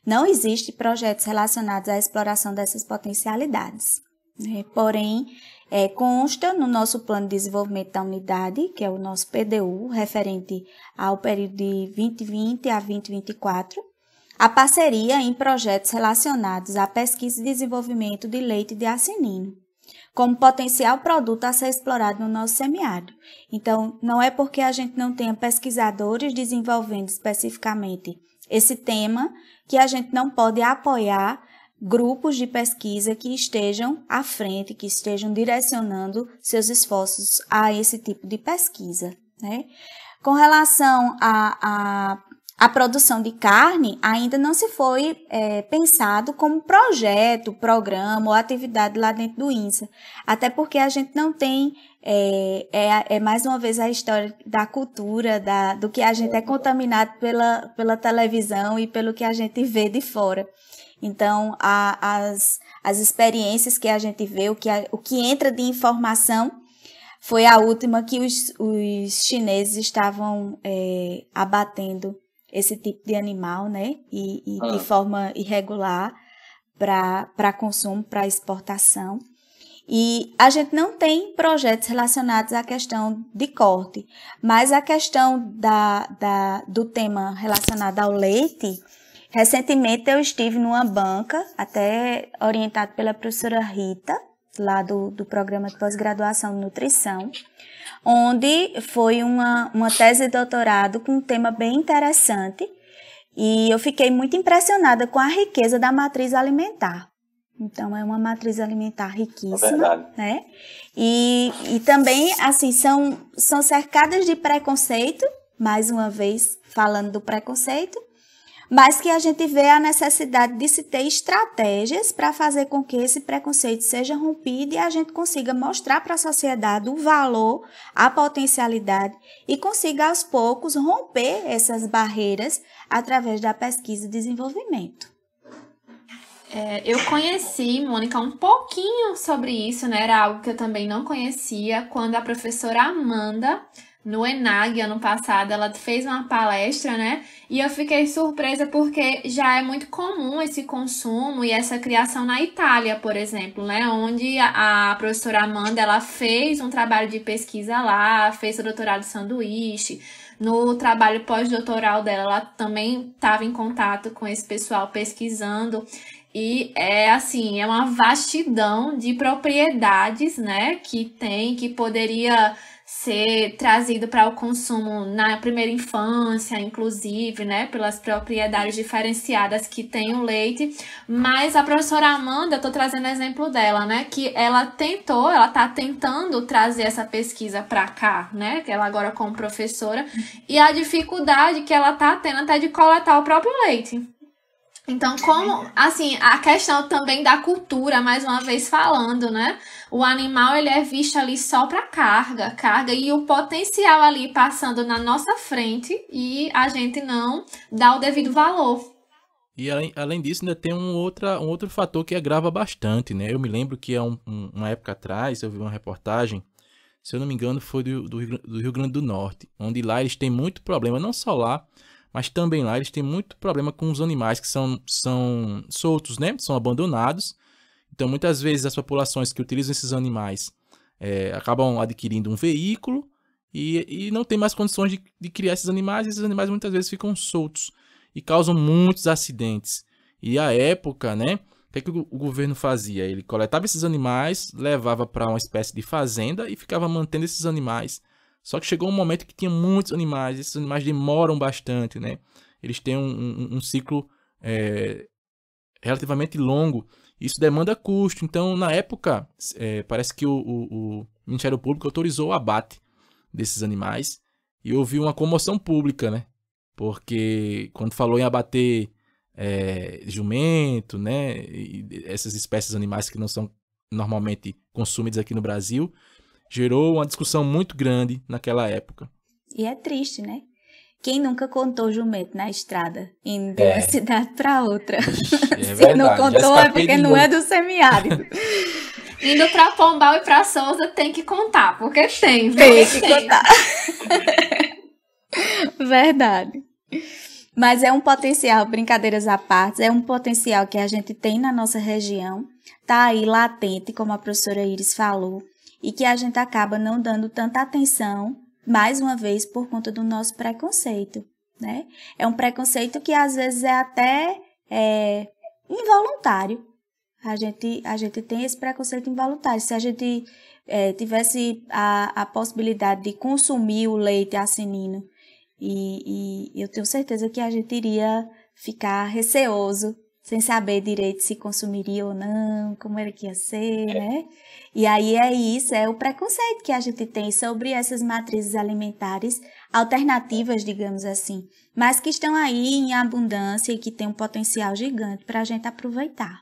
Speaker 3: não existe projetos relacionados à exploração dessas potencialidades. Porém, consta no nosso plano de desenvolvimento da unidade, que é o nosso PDU, referente ao período de 2020 a 2024, a parceria em projetos relacionados à pesquisa e desenvolvimento de leite de assinino, como potencial produto a ser explorado no nosso semiárido. Então, não é porque a gente não tenha pesquisadores desenvolvendo especificamente esse tema que a gente não pode apoiar grupos de pesquisa que estejam à frente, que estejam direcionando seus esforços a esse tipo de pesquisa, né? Com relação a produção de carne, ainda não se foi pensado como projeto, programa ou atividade lá dentro do INSA. Até porque a gente não tem, mais uma vez, a história da cultura, do que a gente é contaminado pela televisão e pelo que a gente vê de fora. Então, as experiências que a gente vê, o que entra de informação, foi a última que os chineses estavam abatendo esse tipo de animal, né? E de forma irregular para consumo, para exportação. E a gente não tem projetos relacionados à questão de corte, mas a questão do tema relacionado ao leite, recentemente eu estive numa banca, até orientado pela professora Rita, lá do programa de pós-graduação em nutrição, onde foi uma tese de doutorado com um tema bem interessante e eu fiquei muito impressionada com a riqueza da matriz alimentar. Então, é uma matriz alimentar riquíssima, né? E também, assim, são cercadas de preconceito, mais uma vez falando do preconceito, mas que a gente vê a necessidade de se ter estratégias para fazer com que esse preconceito seja rompido e a gente consiga mostrar para a sociedade o valor, a potencialidade e consiga aos poucos romper essas barreiras através da pesquisa e desenvolvimento.
Speaker 1: Eu conheci, Mônica, um pouquinho sobre isso, né? Era algo que eu também não conhecia, quando a professora Amanda, no ENAG, ano passado, ela fez uma palestra, né? E eu fiquei surpresa porque já é muito comum esse consumo e essa criação na Itália, por exemplo, né? Onde a professora Amanda, ela fez um trabalho de pesquisa lá, fez o doutorado de sanduíche. No trabalho pós-doutoral dela, ela também estava em contato com esse pessoal pesquisando. E é assim, é uma vastidão de propriedades, né? Que poderia ser trazido para o consumo na primeira infância, inclusive, né, pelas propriedades diferenciadas que tem o leite. Mas a professora Amanda, eu tô trazendo exemplo dela, né, que ela tá tentando trazer essa pesquisa para cá, né, que ela agora como professora, e a dificuldade que ela tá tendo até de coletar o próprio leite. Então, como, assim, a questão também da cultura, mais uma vez falando, né? O animal, ele é visto ali só para carga, e o potencial ali passando na nossa frente e a gente não dá o devido valor.
Speaker 2: E além disso, ainda tem um outro fator que agrava bastante, né? Eu me lembro que há uma época atrás, eu vi uma reportagem, se eu não me engano, foi do Rio Grande do Norte, onde lá eles têm muito problema, não só lá, mas também lá eles têm muito problema com os animais que são soltos, né? São abandonados. Então, muitas vezes, as populações que utilizam esses animais acabam adquirindo um veículo e não tem mais condições de criar esses animais. E esses animais muitas vezes ficam soltos e causam muitos acidentes. E à época, né? O que o governo fazia? Ele coletava esses animais, levava para uma espécie de fazenda e ficava mantendo esses animais. Só que chegou um momento que tinha muitos animais, esses animais demoram bastante, né? Eles têm um ciclo relativamente longo, isso demanda custo. Então, na época, parece que o Ministério Público autorizou o abate desses animais e houve uma comoção pública, né? Porque quando falou em abater jumento, né? E essas espécies animais que não são normalmente consumidas aqui no Brasil, gerou uma discussão muito grande naquela época.
Speaker 3: E é triste, né? Quem nunca contou jumento na estrada, indo de uma cidade para outra? Se verdade, não contou é porque não é do semiárido.
Speaker 1: Indo para Pombal e para Sousa tem que contar, porque tem.
Speaker 3: Tem que contar. Verdade. Mas é um potencial, brincadeiras à parte, é um potencial que a gente tem na nossa região, tá aí latente, como a professora Iris falou, e que a gente acaba não dando tanta atenção, mais uma vez, por conta do nosso preconceito, né? É um preconceito que às vezes é até involuntário. A gente tem esse preconceito involuntário. Se a gente tivesse a possibilidade de consumir o leite asinino, e eu tenho certeza que a gente iria ficar receoso, sem saber direito se consumiria ou não, como era que ia ser, né? E aí é o preconceito que a gente tem sobre essas matrizes alimentares alternativas, digamos assim, mas que estão aí em abundância e que tem um potencial gigante para a gente aproveitar.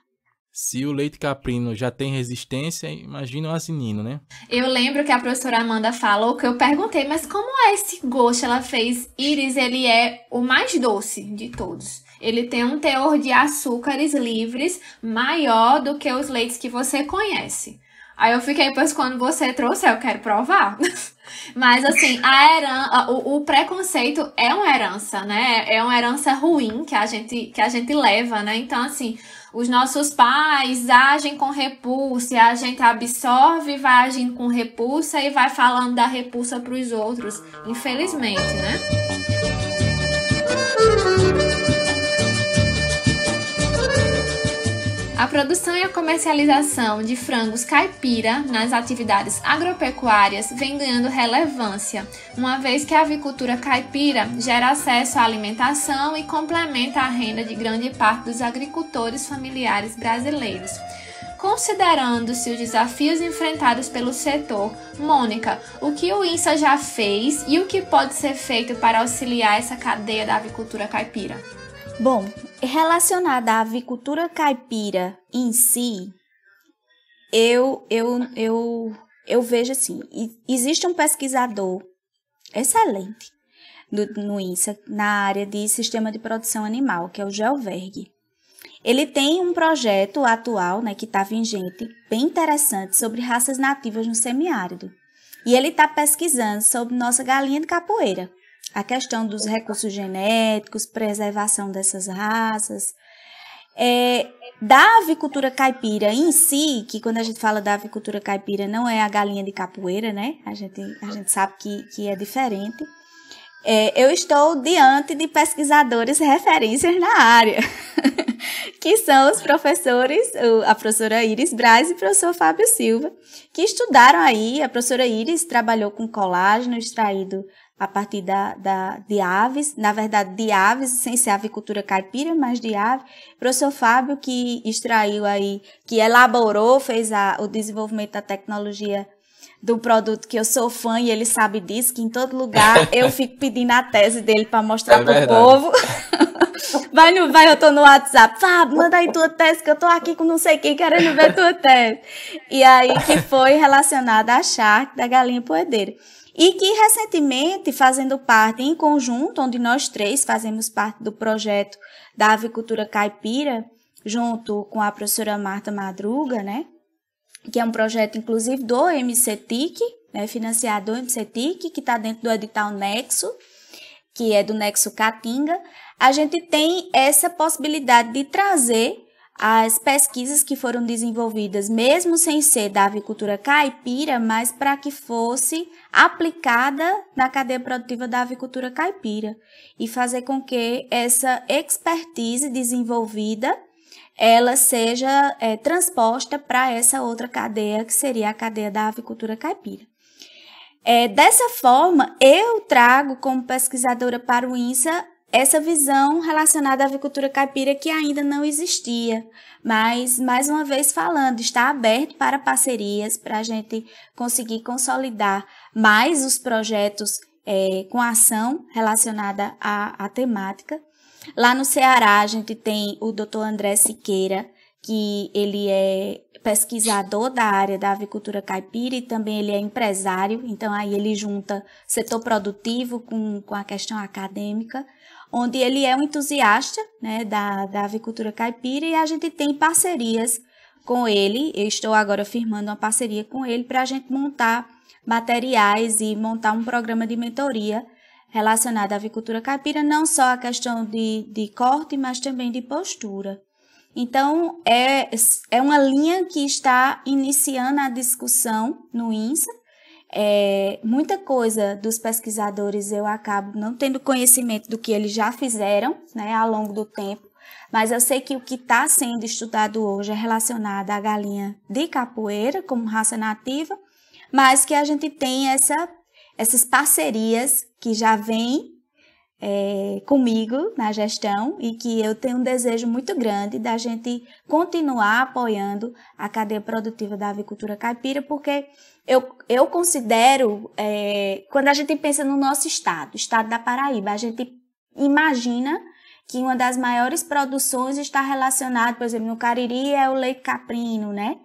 Speaker 2: Se o leite caprino já tem resistência, imagina o asinino, né?
Speaker 1: Eu lembro que a professora Amanda falou que eu perguntei, mas como é esse gosto? Ela fez, Iris, ele é o mais doce de todos. Ele tem um teor de açúcares livres maior do que os leites que você conhece. Aí eu fiquei, pois quando você trouxe, eu quero provar. Mas assim, o preconceito é uma herança, né? É uma herança ruim que a gente leva, né? Então assim, os nossos pais agem com repulsa, a gente absorve, vai agindo com repulsa e vai falando da repulsa para os outros, infelizmente, né? A produção e a comercialização de frangos caipira nas atividades agropecuárias vem ganhando relevância, uma vez que a avicultura caipira gera acesso à alimentação e complementa a renda de grande parte dos agricultores familiares brasileiros. Considerando-se os desafios enfrentados pelo setor, Mônica, o que o INSA já fez e o que pode ser feito para auxiliar essa cadeia da avicultura caipira?
Speaker 3: Bom, relacionada à avicultura caipira em si, eu vejo assim, existe um pesquisador excelente no INSA, na área de sistema de produção animal, que é o Geoverg. Ele tem um projeto atual, né, que está vigente, bem interessante, sobre raças nativas no semiárido. E ele está pesquisando sobre nossa galinha de capoeira, a questão dos recursos genéticos, preservação dessas raças. Da avicultura caipira em si, que quando a gente fala da avicultura caipira não é a galinha de capoeira, né? A gente sabe que é diferente. Eu estou diante de pesquisadores referências na área, que são os professores, a professora Iris Braz e o professor Fábio Silva, que estudaram aí. A professora Iris trabalhou com colágeno extraído a partir de aves, na verdade de aves, sem ser avicultura caipira, mas de ave. O professor Fábio, que extraiu aí, que elaborou, fez o desenvolvimento da tecnologia do produto, que eu sou fã e ele sabe disso, que em todo lugar eu fico pedindo a tese dele para mostrar pro povo. Vai, eu tô no WhatsApp, Fábio, manda aí tua tese, que eu tô aqui com não sei quem querendo ver tua tese. E aí que foi relacionada à charque da galinha poedeira. E que recentemente, fazendo parte em conjunto, onde nós três fazemos parte do projeto da avicultura caipira, junto com a professora Marta Madruga, né? Que é um projeto, inclusive, do MCTIC, né? Financiado do MCTIC, que está dentro do edital Nexo, que é do Nexo Caatinga. A gente tem essa possibilidade de trazer as pesquisas que foram desenvolvidas, mesmo sem ser da avicultura caipira, mas para que fosse aplicada na cadeia produtiva da avicultura caipira e fazer com que essa expertise desenvolvida ela seja transposta para essa outra cadeia, que seria a cadeia da avicultura caipira. Dessa forma, eu trago como pesquisadora para o INSA essa visão relacionada à avicultura caipira que ainda não existia, mas, mais uma vez falando, está aberto para parcerias, para a gente conseguir consolidar mais os projetos com ação relacionada à temática. Lá no Ceará, a gente tem o Dr. André Siqueira, que ele é pesquisador da área da avicultura caipira e também ele é empresário, então aí ele junta setor produtivo com a questão acadêmica, onde ele é um entusiasta, né, da avicultura caipira, e a gente tem parcerias com ele. Eu estou agora firmando uma parceria com ele para a gente montar materiais e montar um programa de mentoria relacionado à avicultura caipira, não só a questão de corte, mas também de postura. Então, é uma linha que está iniciando a discussão no INSA. Muita coisa dos pesquisadores eu acabo não tendo conhecimento do que eles já fizeram, né, ao longo do tempo, mas eu sei que o que está sendo estudado hoje é relacionado à galinha de capoeira como raça nativa, mas que a gente tem essas parcerias que já vêm comigo na gestão e que eu tenho um desejo muito grande da gente continuar apoiando a cadeia produtiva da avicultura caipira, porque eu considero, quando a gente pensa no nosso estado, o estado da Paraíba, a gente imagina que uma das maiores produções está relacionada, por exemplo, no Cariri é o leite caprino, né?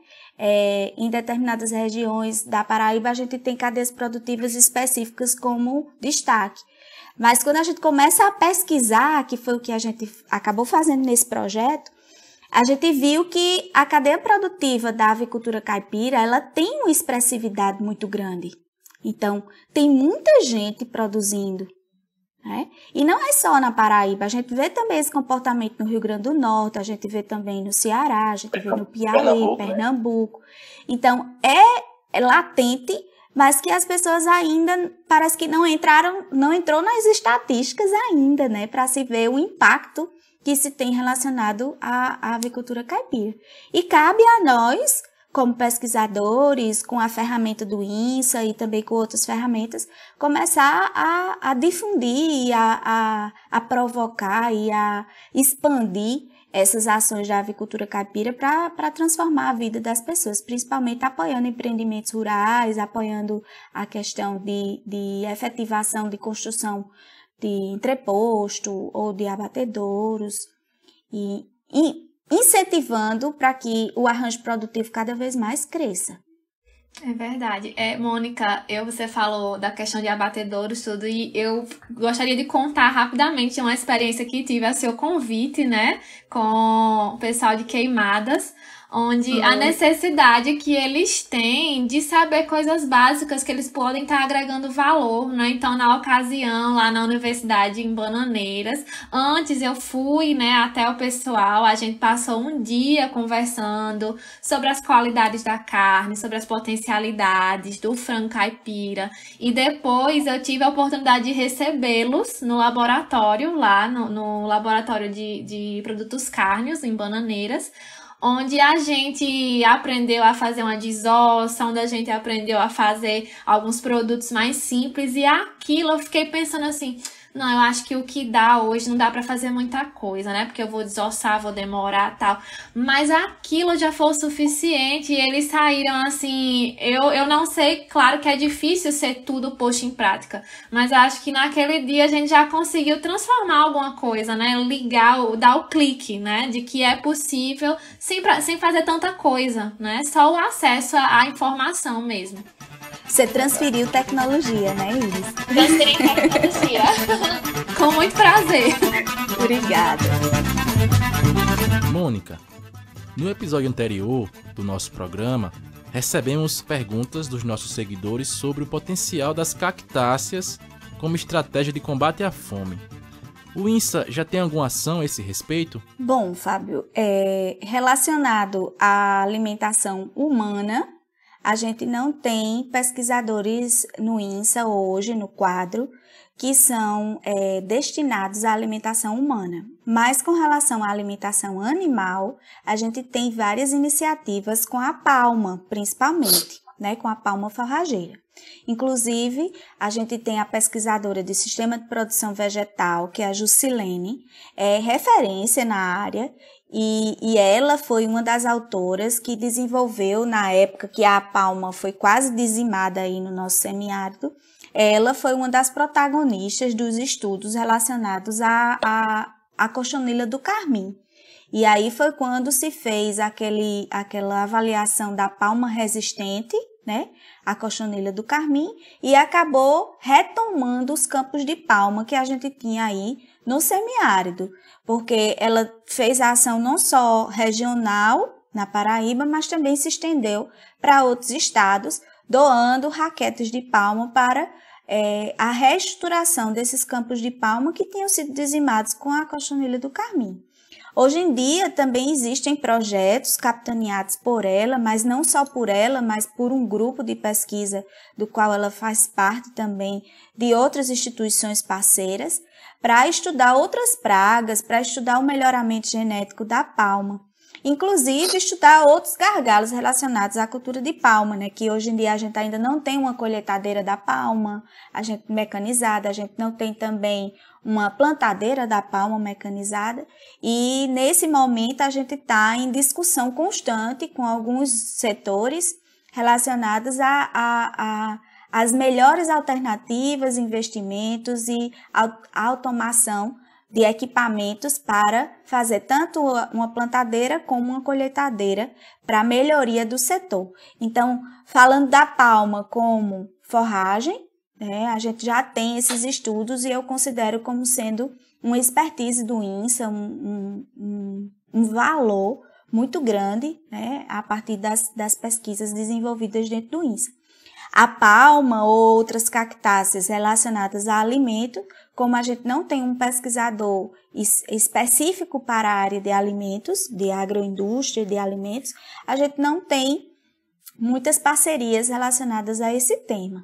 Speaker 3: Em determinadas regiões da Paraíba a gente tem cadeias produtivas específicas como destaque. Mas quando a gente começa a pesquisar, que foi o que a gente acabou fazendo nesse projeto, a gente viu que a cadeia produtiva da avicultura caipira, ela tem uma expressividade muito grande. Então, tem muita gente produzindo, né? E não é só na Paraíba, a gente vê também esse comportamento no Rio Grande do Norte, a gente vê também no Ceará, a gente vê no Piauí, Pernambuco. Então, é latente, mas que as pessoas ainda, parece que não entrou nas estatísticas ainda, né, para se ver o impacto que se tem relacionado à avicultura caipira. E cabe a nós, como pesquisadores, com a ferramenta do INSA e também com outras ferramentas, começar a difundir, a provocar e a expandir essas ações da avicultura caipira para transformar a vida das pessoas, principalmente apoiando empreendimentos rurais, apoiando a questão de efetivação de construção entreposto ou de abatedouros, e incentivando para que o arranjo produtivo cada vez mais cresça.
Speaker 1: É verdade. Mônica, você falou da questão de abatedouros, tudo, e eu gostaria de contar rapidamente uma experiência que tive a seu convite, né, com o pessoal de Queimadas, onde a necessidade que eles têm de saber coisas básicas que eles podem estar agregando valor, né? Então, na ocasião, lá na universidade em Bananeiras, antes eu fui, né, até o pessoal, a gente passou um dia conversando sobre as qualidades da carne, sobre as potencialidades do frango caipira, e depois eu tive a oportunidade de recebê-los no laboratório, lá no laboratório de produtos cárneos em Bananeiras, onde a gente aprendeu a fazer uma desossa, onde a gente aprendeu a fazer alguns produtos mais simples, e aquilo eu fiquei pensando assim, não, eu acho que o que dá hoje não dá pra fazer muita coisa, né, porque eu vou desossar, vou demorar e tal, mas aquilo já foi o suficiente, e eles saíram assim, eu não sei, claro que é difícil ser tudo posto em prática, mas acho que naquele dia a gente já conseguiu transformar alguma coisa, né, dar o clique, né, de que é possível sem fazer tanta coisa, né, só o acesso à informação mesmo.
Speaker 3: Você transferiu tecnologia, né, Iris?
Speaker 1: Transferi tecnologia. Com muito prazer.
Speaker 3: Obrigada.
Speaker 2: Mônica, no episódio anterior do nosso programa, recebemos perguntas dos nossos seguidores sobre o potencial das cactáceas como estratégia de combate à fome. O INSA já tem alguma ação a esse respeito?
Speaker 3: Bom, Fábio, relacionado à alimentação humana, a gente não tem pesquisadores no INSA hoje, no quadro, que são destinados à alimentação humana. Mas com relação à alimentação animal, a gente tem várias iniciativas com a palma, principalmente, né, com a palma forrageira. Inclusive, a gente tem a pesquisadora de sistema de produção vegetal, que é a Jusilene, referência na área, e ela foi uma das autoras que desenvolveu, na época que a palma foi quase dizimada aí no nosso semiárido, ela foi uma das protagonistas dos estudos relacionados à cochonilha do carmim. E aí foi quando se fez aquela avaliação da palma resistente, né, a cochonilha do carmim, e acabou retomando os campos de palma que a gente tinha aí no semiárido, porque ela fez a ação não só regional na Paraíba, mas também se estendeu para outros estados, doando raquetes de palma para a reestruturação desses campos de palma que tinham sido dizimados com a cochonilha do carmim. Hoje em dia também existem projetos capitaneados por ela, mas não só por ela, mas por um grupo de pesquisa do qual ela faz parte também de outras instituições parceiras, para estudar outras pragas, para estudar o melhoramento genético da palma. Inclusive, estudar outros gargalos relacionados à cultura de palma, né? Que hoje em dia a gente ainda não tem uma colheitadeira da palma, a gente mecanizada, a gente não tem também uma plantadeira da palma mecanizada, e nesse momento a gente está em discussão constante com alguns setores relacionados às melhores alternativas, investimentos e automação de equipamentos para fazer tanto uma plantadeira como uma colheitadeira para a melhoria do setor. Então, falando da palma como forragem, a gente já tem esses estudos e eu considero como sendo uma expertise do INSA, um valor muito grande, né, a partir das pesquisas desenvolvidas dentro do INSA. A palma ou outras cactáceas relacionadas a alimento, como a gente não tem um pesquisador específico para a área de alimentos, de agroindústria de alimentos, a gente não tem muitas parcerias relacionadas a esse tema.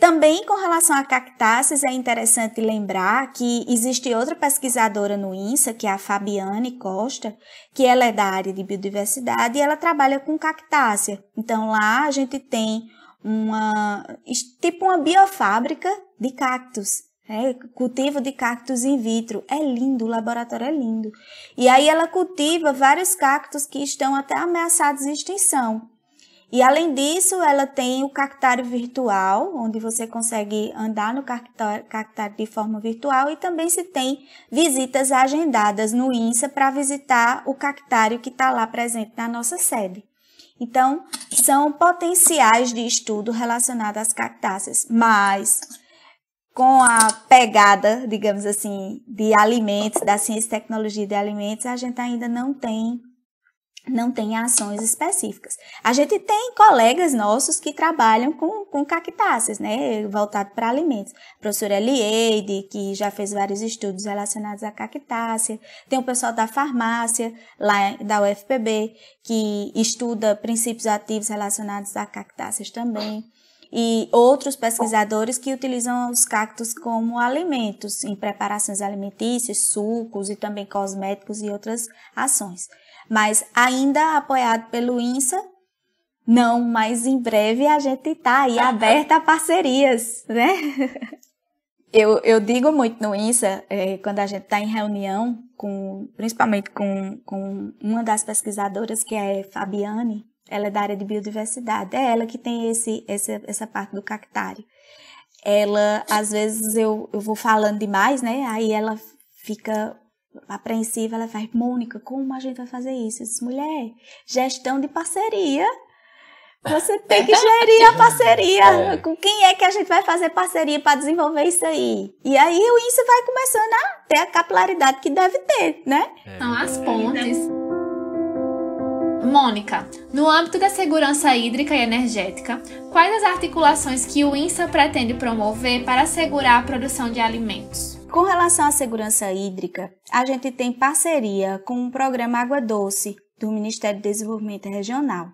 Speaker 3: Também com relação a cactáceas, é interessante lembrar que existe outra pesquisadora no INSA, que é a Fabiane Costa, que ela é da área de biodiversidade e ela trabalha com cactácea. Então lá a gente tem uma biofábrica de cactos, cultivo de cactos in vitro. É lindo, o laboratório é lindo. E aí ela cultiva vários cactos que estão até ameaçados de extinção. E, além disso, ela tem o cactário virtual, onde você consegue andar no cactário de forma virtual, e também se tem visitas agendadas no INSA para visitar o cactário que está lá presente na nossa sede. Então, são potenciais de estudo relacionados às cactáceas, mas com a pegada, digamos assim, de alimentos, da ciência e tecnologia de alimentos, a gente ainda não tem ações específicas. A gente tem colegas nossos que trabalham com cactáceas, né, voltado para alimentos. A professora Elieide, que já fez vários estudos relacionados à cactácea. Tem o pessoal da farmácia, lá da UFPB, que estuda princípios ativos relacionados a cactáceas também. E outros pesquisadores que utilizam os cactos como alimentos, em preparações alimentícias, sucos e também cosméticos e outras ações. Mas ainda apoiado pelo INSA, não, mas em breve a gente está aí aberta a parcerias, né? Eu digo muito no INSA, quando a gente está em reunião, principalmente com uma das pesquisadoras, que é Fabiane, ela é da área de biodiversidade, é ela que tem essa parte do cactário. Ela, às vezes, eu vou falando demais, né? Aí ela fica apreensiva, ela faz, Mônica, como a gente vai fazer isso? Eu disse, mulher, gestão de parceria. Você tem que gerir a parceria. Com quem é que a gente vai fazer parceria para desenvolver isso aí? E aí o INSA vai começando a ter a capilaridade que deve ter, né?
Speaker 1: São as pontes. Mônica, no âmbito da segurança hídrica e energética, quais as articulações que o INSA pretende promover para assegurar a produção de alimentos?
Speaker 3: Com relação à segurança hídrica, a gente tem parceria com o programa Água Doce do Ministério do Desenvolvimento Regional,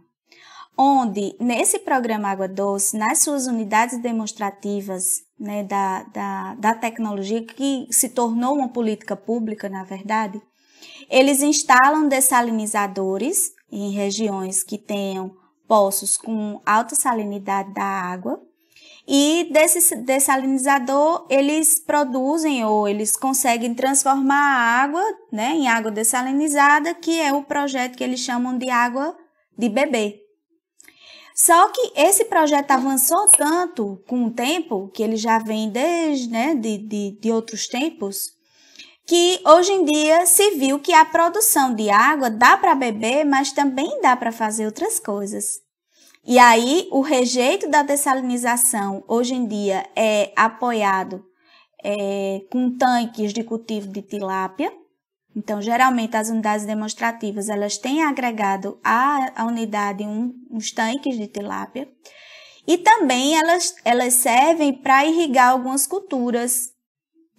Speaker 3: onde, nesse programa Água Doce, nas suas unidades demonstrativas, né, da tecnologia, que se tornou uma política pública, na verdade, eles instalam dessalinizadores em regiões que tenham poços com alta salinidade da água, e desse dessalinizador eles produzem ou eles conseguem transformar a água, né, em água dessalinizada, que é o projeto que eles chamam de água de beber. Só que esse projeto avançou tanto com o tempo, que ele já vem desde, né, de outros tempos, que hoje em dia se viu que a produção de água dá para beber, mas também dá para fazer outras coisas. E aí, o rejeito da dessalinização, hoje em dia, é apoiado com tanques de cultivo de tilápia. Então, geralmente, as unidades demonstrativas, elas têm agregado à unidade uns tanques de tilápia. E também elas servem para irrigar algumas culturas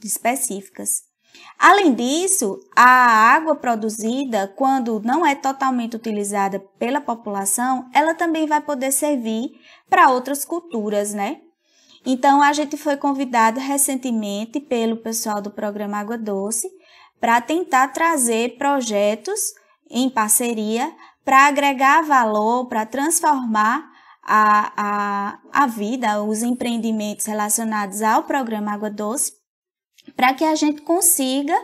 Speaker 3: específicas. Além disso, a água produzida, quando não é totalmente utilizada pela população, ela também vai poder servir para outras culturas, né? Então, a gente foi convidado recentemente pelo pessoal do programa Água Doce para tentar trazer projetos em parceria para agregar valor, para transformar a vida, os empreendimentos relacionados ao programa Água Doce, para que a gente consiga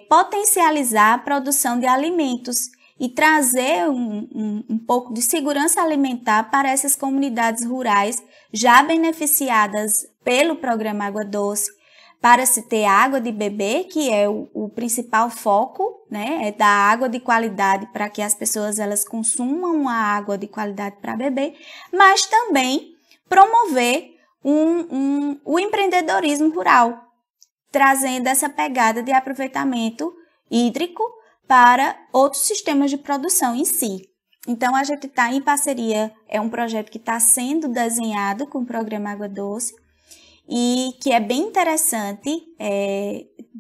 Speaker 3: potencializar a produção de alimentos e trazer um pouco de segurança alimentar para essas comunidades rurais já beneficiadas pelo programa Água Doce, para se ter água de beber, que é o principal foco, né, é dar água de qualidade para que as pessoas elas consumam a água de qualidade para beber, mas também promover o empreendedorismo rural, trazendo essa pegada de aproveitamento hídrico para outros sistemas de produção em si. Então, a gente está em parceria, é um projeto que está sendo desenhado com o programa Água Doce e que é bem interessante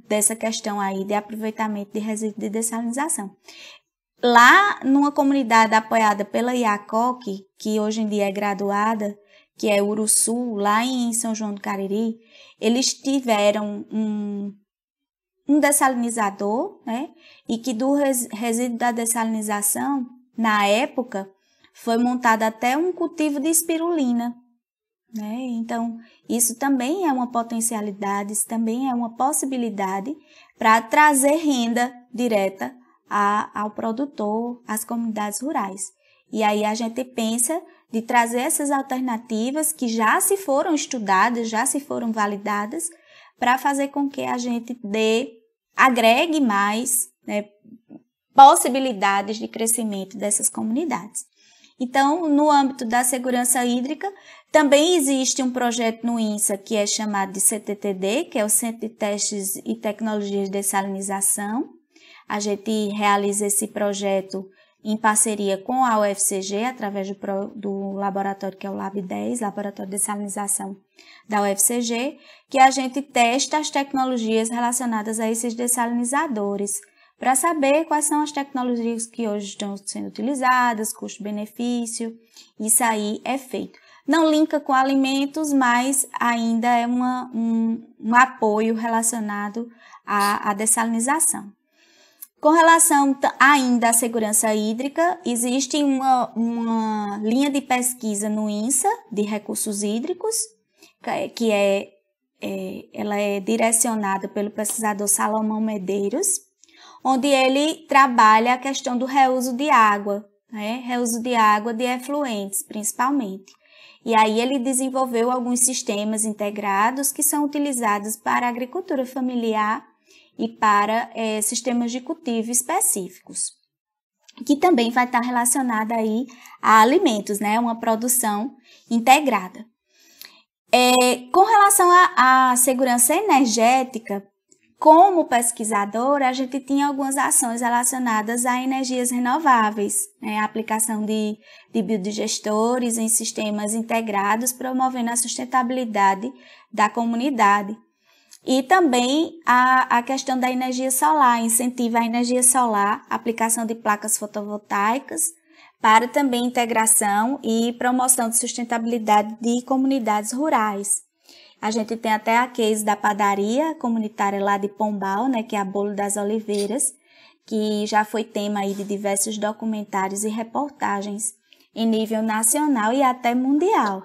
Speaker 3: dessa questão aí de aproveitamento de resíduos de dessalinização. Lá, numa comunidade apoiada pela IACOC, que hoje em dia é graduada, que é Uruçu, lá em São João do Cariri, eles tiveram um dessalinizador, né? E que do resíduo da dessalinização, na época, foi montado até um cultivo de espirulina, né? Então, isso também é uma potencialidade, isso também é uma possibilidade para trazer renda direta ao produtor, às comunidades rurais. E aí a gente pensa de trazer essas alternativas que já se foram estudadas, já se foram validadas, para fazer com que a gente agregue mais, né, possibilidades de crescimento dessas comunidades. Então, no âmbito da segurança hídrica, também existe um projeto no INSA que é chamado de CTTD, que é o Centro de Testes e Tecnologias de Dessalinização. A gente realiza esse projeto em parceria com a UFCG, através do laboratório que é o Lab 10, Laboratório de Dessalinização da UFCG, que a gente testa as tecnologias relacionadas a esses dessalinizadores, para saber quais são as tecnologias que hoje estão sendo utilizadas, custo-benefício, isso aí é feito. Não linka com alimentos, mas ainda é um apoio relacionado à dessalinização. Com relação ainda à segurança hídrica, existe uma linha de pesquisa no INSA de recursos hídricos, que ela é direcionada pelo pesquisador Salomão Medeiros, onde ele trabalha a questão do reuso de água, né? Reuso de água de efluentes, principalmente. E aí ele desenvolveu alguns sistemas integrados que são utilizados para a agricultura familiar e para sistemas de cultivo específicos, que também vai estar relacionada aí a alimentos, né? Uma produção integrada. Com relação à segurança energética, como pesquisador, a gente tinha algumas ações relacionadas a energias renováveis, né? A aplicação de biodigestores em sistemas integrados, promovendo a sustentabilidade da comunidade. E também a questão da energia solar, incentiva a energia solar, aplicação de placas fotovoltaicas, para também integração e promoção de sustentabilidade de comunidades rurais. A gente tem até a case da padaria comunitária lá de Pombal, né, que é a Bolo das Oliveiras, que já foi tema aí de diversos documentários e reportagens em nível nacional e até mundial.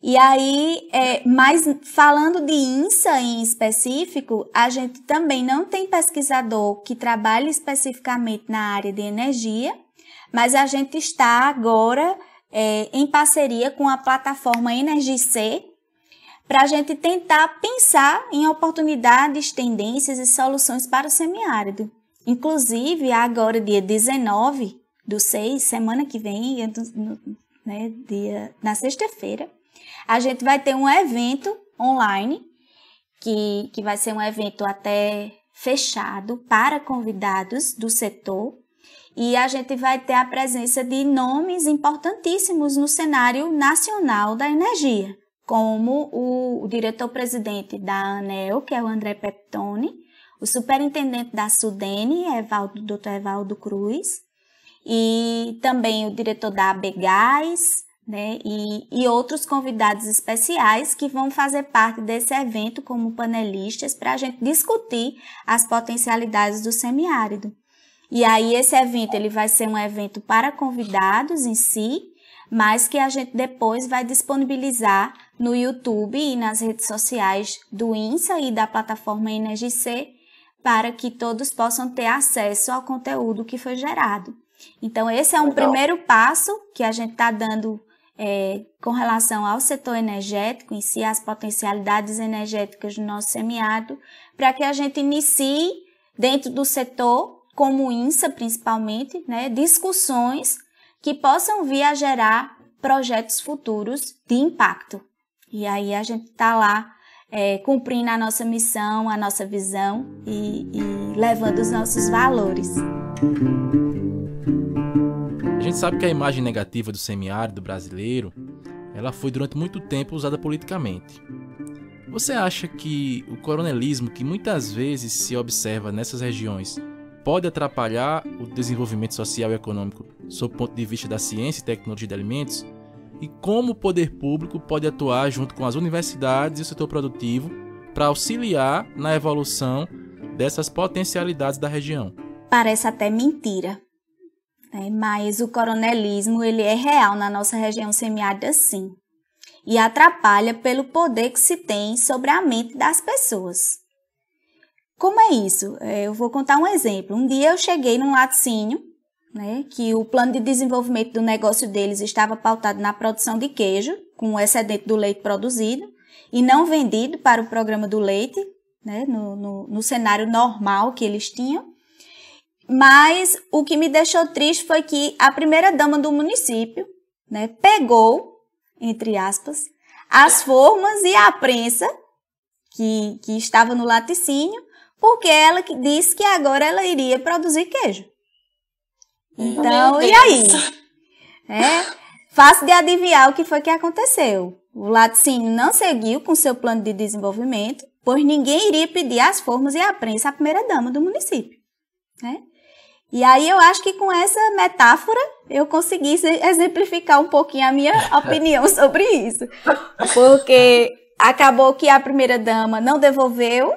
Speaker 3: E aí, mas falando de INSA em específico, a gente também não tem pesquisador que trabalhe especificamente na área de energia, mas a gente está agora em parceria com a plataforma EnergiC, para a gente tentar pensar em oportunidades, tendências e soluções para o semiárido. Inclusive, agora, dia 19/6, semana que vem, né, na sexta-feira, a gente vai ter um evento online, que vai ser um evento até fechado para convidados do setor, e a gente vai ter a presença de nomes importantíssimos no cenário nacional da energia, como o diretor-presidente da ANEEL, que é o André Peptoni, o superintendente da SUDENE, Dr. Evaldo Cruz, e também o diretor da ABGás, né, e outros convidados especiais que vão fazer parte desse evento como panelistas para a gente discutir as potencialidades do semiárido. E aí esse evento ele vai ser um evento para convidados em si, mas que a gente depois vai disponibilizar no YouTube e nas redes sociais do INSA e da plataforma EnergiC, para que todos possam ter acesso ao conteúdo que foi gerado. Então, esse é um primeiro passo que a gente está dando com relação ao setor energético em si, as potencialidades energéticas do nosso semiárido, para que a gente inicie, dentro do setor, como o INSA principalmente, né, discussões que possam vir a gerar projetos futuros de impacto. E aí a gente está lá cumprindo a nossa missão, a nossa visão e levando os nossos valores.
Speaker 2: A gente sabe que a imagem negativa do semiárido brasileiro, ela foi durante muito tempo usada politicamente. Você acha que o coronelismo que muitas vezes se observa nessas regiões pode atrapalhar o desenvolvimento social e econômico sob o ponto de vista da ciência e tecnologia de alimentos? E como o poder público pode atuar junto com as universidades e o setor produtivo para auxiliar na evolução dessas potencialidades da região?
Speaker 3: Parece até mentira, né? Mas o coronelismo ele é real na nossa região semiárida, sim. E atrapalha pelo poder que se tem sobre a mente das pessoas. Como é isso? Eu vou contar um exemplo. Um dia eu cheguei num laticínio né, que o plano de desenvolvimento do negócio deles estava pautado na produção de queijo, com o excedente do leite produzido, e não vendido para o programa do leite, né, no cenário normal que eles tinham. Mas o que me deixou triste foi que a primeira-dama do município, né, pegou, entre aspas, as formas e a prensa que estava no laticínio, porque ela disse que agora ela iria produzir queijo. Então, e aí? Fácil de adivinhar o que foi que aconteceu. O laticínio não seguiu com seu plano de desenvolvimento, pois ninguém iria pedir as formas e a prensa à primeira-dama do município, né? E aí eu acho que com essa metáfora eu consegui exemplificar um pouquinho a minha opinião sobre isso. Porque acabou que a primeira-dama não devolveu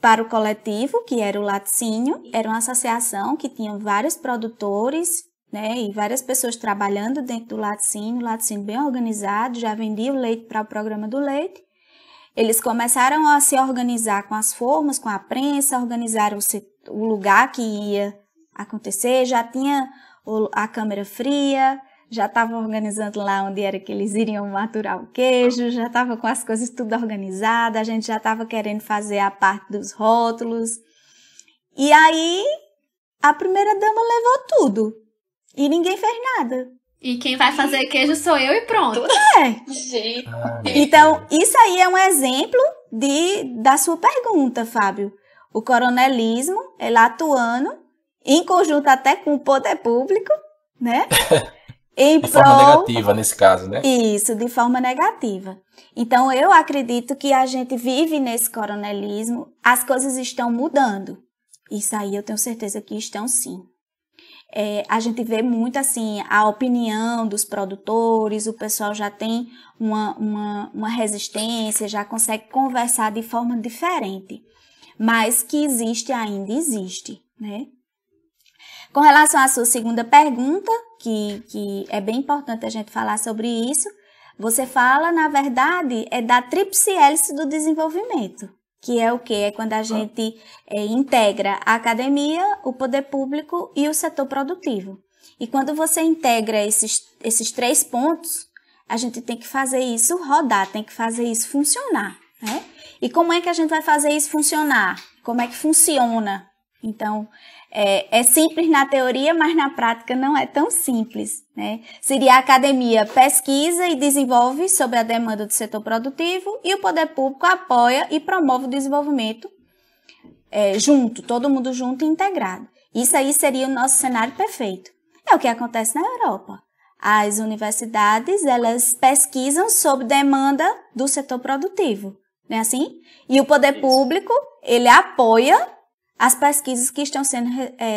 Speaker 3: para o coletivo, que era o laticínio. Era uma associação que tinha vários produtores, né, e várias pessoas trabalhando dentro do laticínio bem organizado, já vendia o leite para o programa do leite. Eles começaram a se organizar com as formas, com a prensa, organizaram o lugar que ia acontecer, já tinha a câmara fria, já estava organizando lá onde era que eles iriam maturar o queijo, já estava com as coisas tudo organizadas, a gente já estava querendo fazer a parte dos rótulos. E aí, a primeira-dama levou tudo. E ninguém fez nada.
Speaker 1: E quem vai fazer queijo sou eu e pronto.
Speaker 3: Então, isso aí é um exemplo da sua pergunta, Fábio. O coronelismo, ele atuando, em conjunto até com o poder público, né?
Speaker 4: De forma negativa, nesse caso, né?
Speaker 3: Isso, de forma negativa. Então, eu acredito que a gente vive nesse coronelismo, as coisas estão mudando. Isso aí eu tenho certeza que estão sim. A gente vê muito assim, a opinião dos produtores, o pessoal já tem uma resistência, já consegue conversar de forma diferente. Mas que existe ainda, existe, né? Com relação à sua segunda pergunta, que é bem importante a gente falar sobre isso, você fala, na verdade, da tríplice hélice do desenvolvimento, que é o quê? É quando a gente integra a academia, o poder público e o setor produtivo. E quando você integra esses 3 pontos, a gente tem que fazer isso rodar, tem que fazer isso funcionar, né? E como é que a gente vai fazer isso funcionar? Como é que funciona? Então, é simples na teoria, mas na prática não é tão simples, né? Seria a academia pesquisa e desenvolve sobre a demanda do setor produtivo e o poder público apoia e promove o desenvolvimento junto, todo mundo junto e integrado. Isso aí seria o nosso cenário perfeito. É o que acontece na Europa. As universidades, elas pesquisam sobre demanda do setor produtivo, não é assim? E o poder público, ele apoia as pesquisas que estão sendo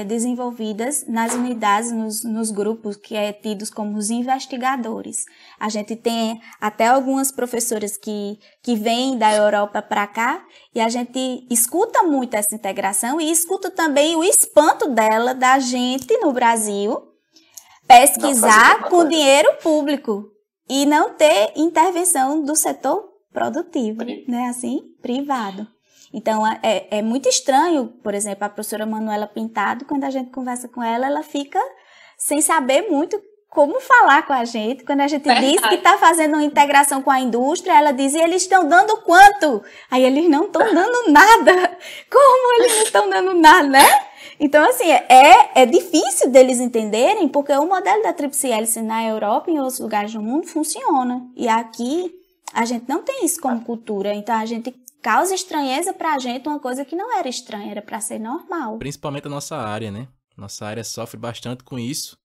Speaker 3: desenvolvidas nas unidades, nos grupos que tidos como os investigadores. A gente tem até algumas professoras que vêm da Europa para cá e a gente escuta muito essa integração e escuta também o espanto da gente no Brasil pesquisar com dinheiro público e não ter intervenção do setor produtivo, né, assim, privado. Então, é muito estranho, por exemplo, a professora Manuela Pintado, quando a gente conversa com ela, ela fica sem saber muito como falar com a gente. Quando a gente diz que está fazendo uma integração com a indústria, ela diz, e eles estão dando quanto? Aí eles não estão dando nada. Como eles não estão dando nada, né? Então, assim, é difícil deles entenderem, porque o modelo da tríplice hélice na Europa e em outros lugares do mundo funciona. E aqui, a gente não tem isso como cultura. Então, a gente causa estranheza pra gente uma coisa que não era estranha, era pra ser normal.
Speaker 2: Principalmente a nossa área, né? Nossa área sofre bastante com isso.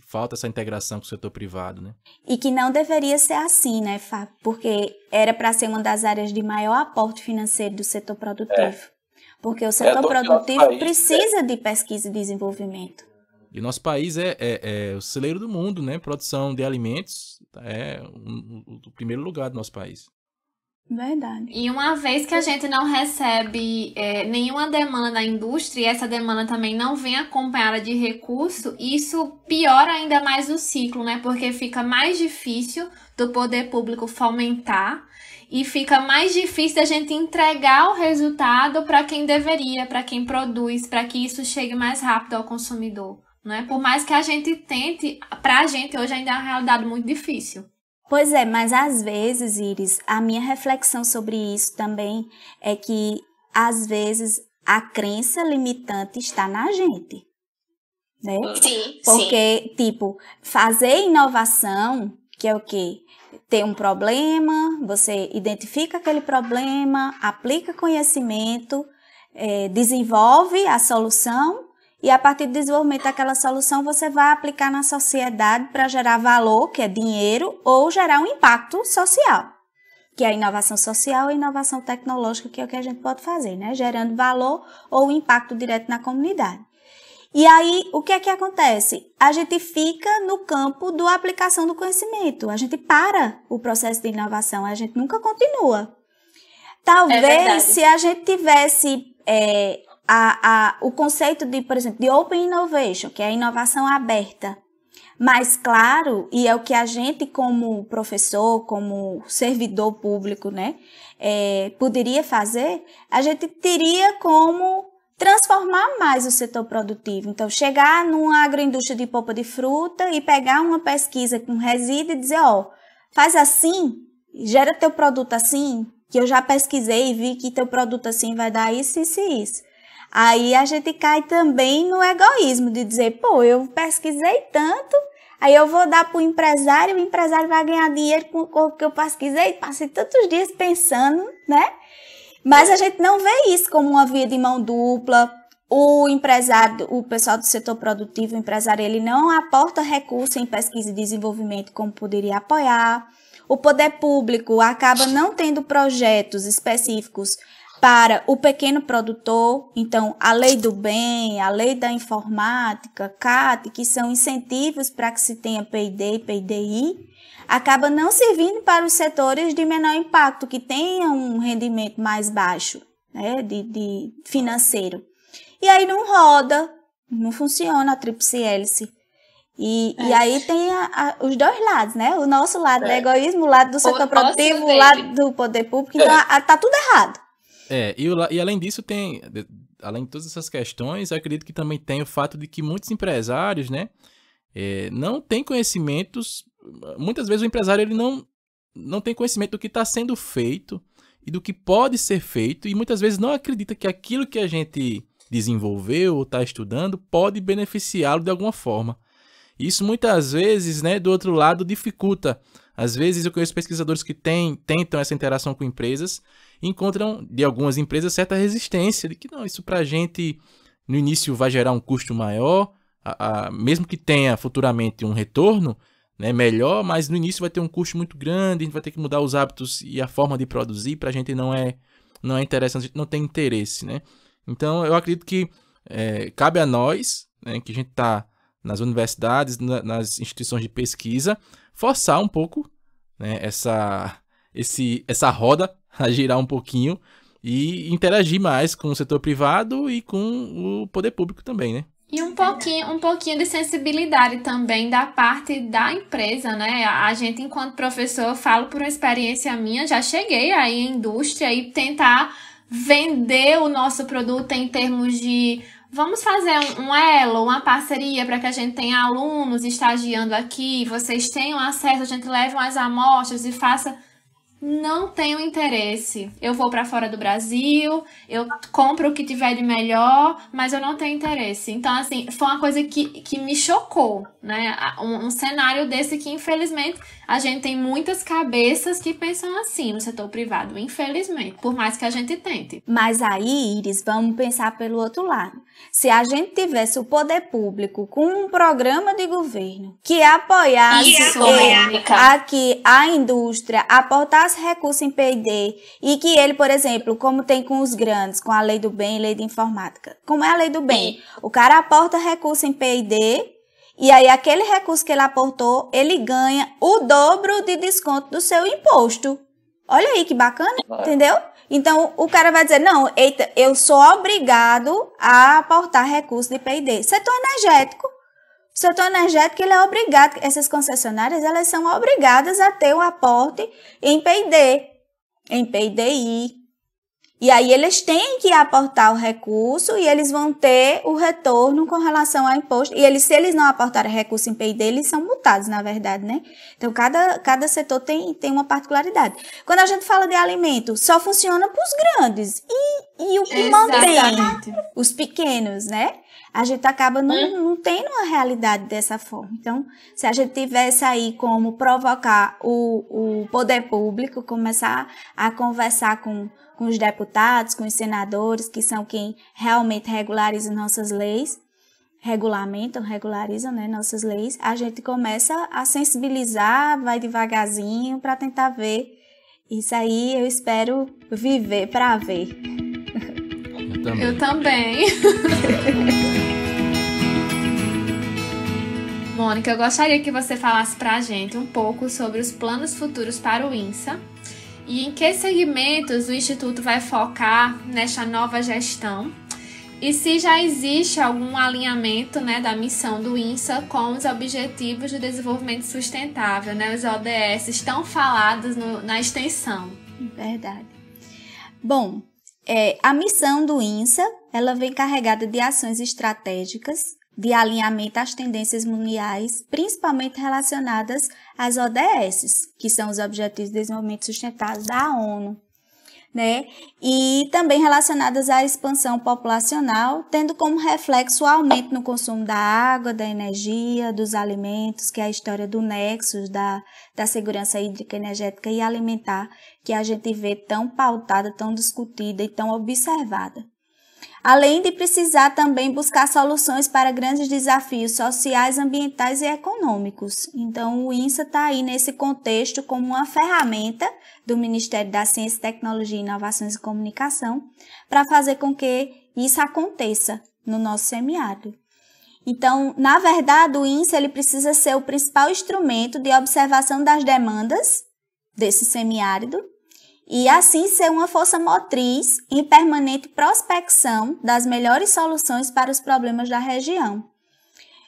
Speaker 2: Falta essa integração com o setor privado, né?
Speaker 3: E que não deveria ser assim, né, Fábio? Porque era para ser uma das áreas de maior aporte financeiro do setor produtivo. Porque o setor produtivo precisa de pesquisa e desenvolvimento.
Speaker 2: E o nosso país é o celeiro do mundo, né? Produção de alimentos é o primeiro lugar do nosso país.
Speaker 3: Verdade.
Speaker 1: E uma vez que a gente não recebe nenhuma demanda da indústria e essa demanda também não vem acompanhada de recurso, isso piora ainda mais o ciclo, né? Porque fica mais difícil do poder público fomentar e fica mais difícil da gente entregar o resultado para quem deveria, para quem produz, para que isso chegue mais rápido ao consumidor. né? Por mais que a gente tente, pra gente hoje ainda é uma realidade muito difícil.
Speaker 3: Pois é, mas às vezes, Iris, a minha reflexão sobre isso também é que, às vezes, a crença limitante está na gente, né?
Speaker 5: Sim,
Speaker 3: porque, tipo, fazer inovação, que é o quê? Ter um problema, você identifica aquele problema, aplica conhecimento, desenvolve a solução e a partir do desenvolvimento daquela solução você vai aplicar na sociedade para gerar valor, que é dinheiro, ou gerar um impacto social, que é a inovação social e a inovação tecnológica, que é o que a gente pode fazer, né? Gerando valor ou impacto direto na comunidade. E aí, o que é que acontece? A gente fica no campo da aplicação do conhecimento. A gente para o processo de inovação, a gente nunca continua. Talvez, se a gente tivesse o conceito de, por exemplo, de Open Innovation, que é a inovação aberta, mais claro, e é o que a gente, como professor, como servidor público, né, poderia fazer, a gente teria como transformar mais o setor produtivo. Então, chegar numa agroindústria de polpa de fruta e pegar uma pesquisa com resíduo e dizer, faz assim, gera teu produto assim, que eu já pesquisei e vi que teu produto assim vai dar isso, isso e isso. Aí a gente cai também no egoísmo de dizer, eu pesquisei tanto, aí eu vou dar para o empresário vai ganhar dinheiro com o que eu pesquisei, passei tantos dias pensando, né? Mas a gente não vê isso como uma via de mão dupla. O empresário, o pessoal do setor produtivo, o empresário, ele não aporta recurso em pesquisa e desenvolvimento como poderia apoiar. O poder público acaba não tendo projetos específicos para o pequeno produtor. Então, a lei do bem, a lei da informática, CAT, que são incentivos para que se tenha P&D e PDI, acaba não servindo para os setores de menor impacto, que tenham um rendimento mais baixo, né, de financeiro. E aí não roda, não funciona a tríplice hélice. E aí tem os dois lados, né? O nosso lado do egoísmo, o lado do setor produtivo, o lado do poder público. Então, tá tudo errado.
Speaker 2: E além disso, além de todas essas questões, eu acredito que também tem o fato de que muitos empresários, né, não têm conhecimentos. Muitas vezes o empresário ele não tem conhecimento do que está sendo feito e do que pode ser feito, e muitas vezes não acredita que aquilo que a gente desenvolveu ou está estudando pode beneficiá-lo de alguma forma. Isso muitas vezes, né, do outro lado, dificulta. Às vezes eu conheço pesquisadores que tentam essa interação com empresas e encontram de algumas empresas certa resistência, de que não, isso para a gente no início vai gerar um custo maior, mesmo que tenha futuramente um retorno, né, melhor, mas no início vai ter um custo muito grande, a gente vai ter que mudar os hábitos e a forma de produzir, para a gente não é interessante, a gente não tem interesse, né? Então eu acredito que cabe a nós, né, que a gente está nas universidades, nas instituições de pesquisa, forçar um pouco, né, essa roda a girar um pouquinho e interagir mais com o setor privado e com o poder público também, né?
Speaker 1: E um pouquinho de sensibilidade também da parte da empresa, né? A gente, enquanto professor, eu falo por uma experiência minha, já cheguei aí em indústria e tentar vender o nosso produto em termos de vamos fazer um elo, uma parceria para que a gente tenha alunos estagiando aqui, vocês tenham acesso, a gente leve umas amostras e faça. Não tenho interesse. Eu vou para fora do Brasil, eu compro o que tiver de melhor, mas eu não tenho interesse. Então, assim, foi uma coisa que me chocou, né? Um cenário desse que, infelizmente, a gente tem muitas cabeças que pensam assim no setor privado, infelizmente, por mais que a gente tente.
Speaker 3: Mas aí, Iris, vamos pensar pelo outro lado. Se a gente tivesse o poder público com um programa de governo que apoiasse aqui a indústria, aportasse recursos em P&D e que ele, por exemplo, como tem com os grandes, com a lei do bem e lei de informática, como é a lei do bem? O cara aporta recurso em P&D e aí aquele recurso que ele aportou, ele ganha o dobro de desconto do seu imposto. Olha aí que bacana, entendeu? Então, o cara vai dizer, não, eita, eu sou obrigado a aportar recurso de P&D. Setor energético. O setor energético, ele é obrigado, essas concessionárias, elas são obrigadas a ter um aporte em P&D, em PDI. E aí eles têm que aportar o recurso e eles vão ter o retorno com relação ao imposto. E se eles não aportarem recurso em PID, eles são multados, na verdade, né? Então, cada setor tem uma particularidade. Quando a gente fala de alimento, só funciona para os grandes. E o que mantém os pequenos, né? A gente acaba não tendo uma realidade dessa forma. Então, se a gente tivesse aí como provocar o poder público, começar a conversar com os deputados, com os senadores, que são quem realmente regularizam nossas leis, regularizam, né, nossas leis, a gente começa a sensibilizar, vai devagarzinho para tentar ver. Isso aí eu espero viver para ver.
Speaker 1: Eu também. Mônica, eu gostaria que você falasse para a gente um pouco sobre os planos futuros para o INSA e em que segmentos o Instituto vai focar nesta nova gestão e se já existe algum alinhamento, né, da missão do INSA com os Objetivos de Desenvolvimento Sustentável, né, os ODS tão falados na extensão.
Speaker 3: Verdade. Bom, a missão do INSA, ela vem carregada de ações estratégicas de alinhamento às tendências mundiais, principalmente relacionadas às ODS, que são os Objetivos de Desenvolvimento Sustentável da ONU, né? E também relacionadas à expansão populacional, tendo como reflexo o aumento no consumo da água, da energia, dos alimentos, que é a história do nexo da segurança hídrica, energética e alimentar, que a gente vê tão pautada, tão discutida e tão observada. Além de precisar também buscar soluções para grandes desafios sociais, ambientais e econômicos. Então, o INSA está aí nesse contexto como uma ferramenta do Ministério da Ciência, Tecnologia, Inovações e Comunicação para fazer com que isso aconteça no nosso semiárido. Então, na verdade, o INSA ele precisa ser o principal instrumento de observação das demandas desse semiárido, e assim ser uma força motriz em permanente prospecção das melhores soluções para os problemas da região.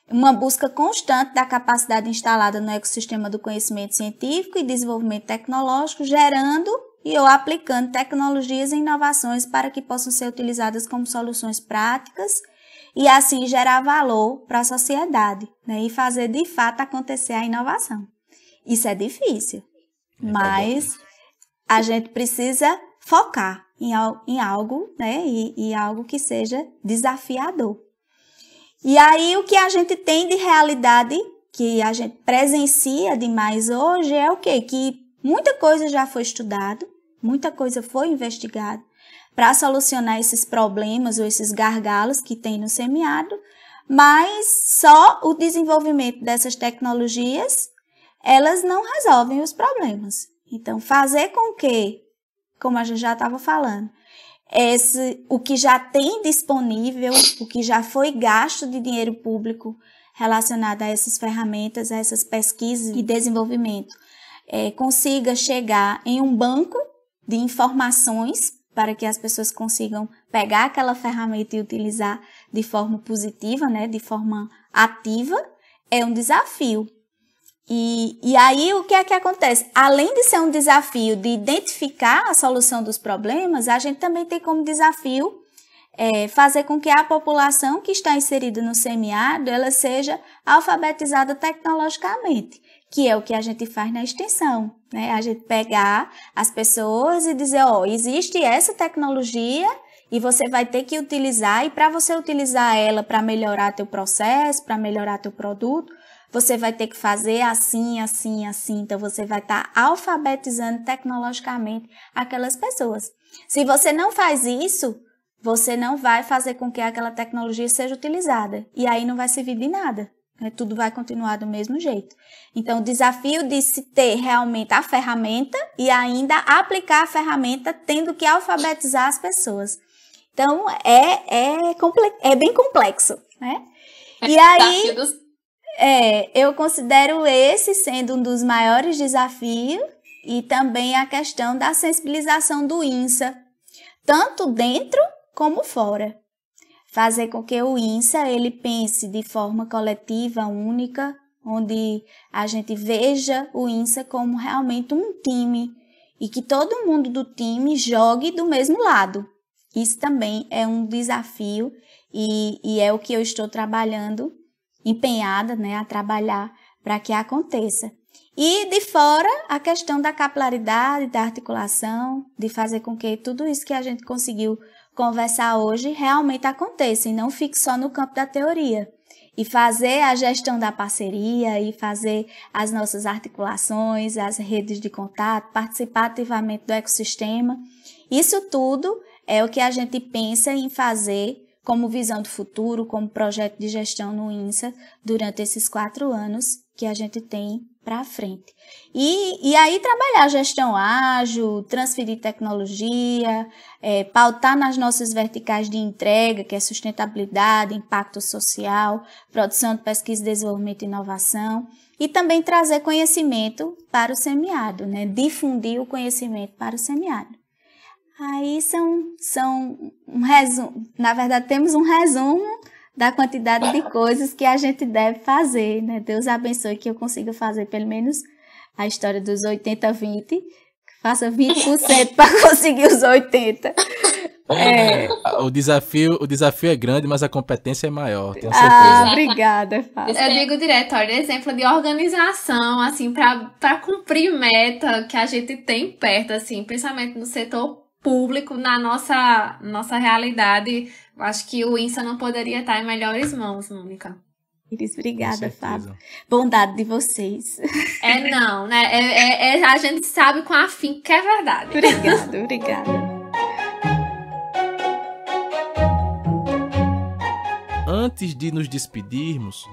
Speaker 3: Uma busca constante da capacidade instalada no ecossistema do conhecimento científico e desenvolvimento tecnológico, gerando e ou aplicando tecnologias e inovações para que possam ser utilizadas como soluções práticas e assim gerar valor para a sociedade, né, e fazer de fato acontecer a inovação. Isso é difícil, mas a gente precisa focar em algo, né, e algo que seja desafiador. E aí o que a gente tem de realidade, que a gente presencia demais hoje, é o quê? Que muita coisa já foi estudada, muita coisa foi investigada para solucionar esses problemas ou esses gargalos que tem no semiárido, mas só o desenvolvimento dessas tecnologias, elas não resolvem os problemas. Então, fazer com que, como a gente já estava falando, o que já tem disponível, o que já foi gasto de dinheiro público relacionado a essas ferramentas, a essas pesquisas e desenvolvimento, consiga chegar em um banco de informações para que as pessoas consigam pegar aquela ferramenta e utilizar de forma positiva, né, de forma ativa, é um desafio. E aí o que é que acontece? Além de ser um desafio de identificar a solução dos problemas, a gente também tem como desafio fazer com que a população que está inserida no semiárido, ela seja alfabetizada tecnologicamente, que é o que a gente faz na extensão, né? A gente pegar as pessoas e dizer, existe essa tecnologia e você vai ter que utilizar, e para você utilizar ela para melhorar teu processo, para melhorar teu produto, você vai ter que fazer assim, assim, assim. Então, você vai estar alfabetizando tecnologicamente aquelas pessoas. Se você não faz isso, você não vai fazer com que aquela tecnologia seja utilizada. E aí não vai servir de nada, né? Tudo vai continuar do mesmo jeito. Então, o desafio de se ter realmente a ferramenta e ainda aplicar a ferramenta tendo que alfabetizar as pessoas. Então, é bem complexo, né? E aí... eu considero esse sendo um dos maiores desafios e também a questão da sensibilização do INSA, tanto dentro como fora. Fazer com que o INSA ele pense de forma coletiva, única, onde a gente veja o INSA como realmente um time e que todo mundo do time jogue do mesmo lado. Isso também é um desafio e é o que eu estou trabalhando, empenhada, né, a trabalhar para que aconteça. E de fora, a questão da capilaridade, da articulação, de fazer com que tudo isso que a gente conseguiu conversar hoje realmente aconteça e não fique só no campo da teoria. E fazer a gestão da parceria e fazer as nossas articulações, as redes de contato, participar ativamente do ecossistema. Isso tudo é o que a gente pensa em fazer como visão do futuro, como projeto de gestão no INSA durante esses 4 anos que a gente tem para frente. E aí trabalhar gestão ágil, transferir tecnologia, pautar nas nossas verticais de entrega, que é sustentabilidade, impacto social, produção de pesquisa, desenvolvimento e inovação, e também trazer conhecimento para o semiárido, né? Difundir o conhecimento para o semiárido. Aí são um resumo, na verdade temos um resumo da quantidade de coisas que a gente deve fazer, né? Deus abençoe que eu consiga fazer pelo menos a história dos 80-20, que faça 20% para conseguir os 80%.
Speaker 2: O desafio é grande, mas a competência é maior, tenho certeza.
Speaker 3: Obrigada, Fábio.
Speaker 1: Eu digo direto, olha, exemplo de organização, assim, para cumprir meta que a gente tem perto, assim, principalmente no setor público, na nossa realidade. Acho que o INSA não poderia estar em melhores mãos, Mônica.
Speaker 3: Iris, obrigada, Fábio. Bondade de vocês.
Speaker 1: Não, né? A gente sabe com afinco que é verdade.
Speaker 3: Obrigada.
Speaker 2: Antes de nos despedirmos,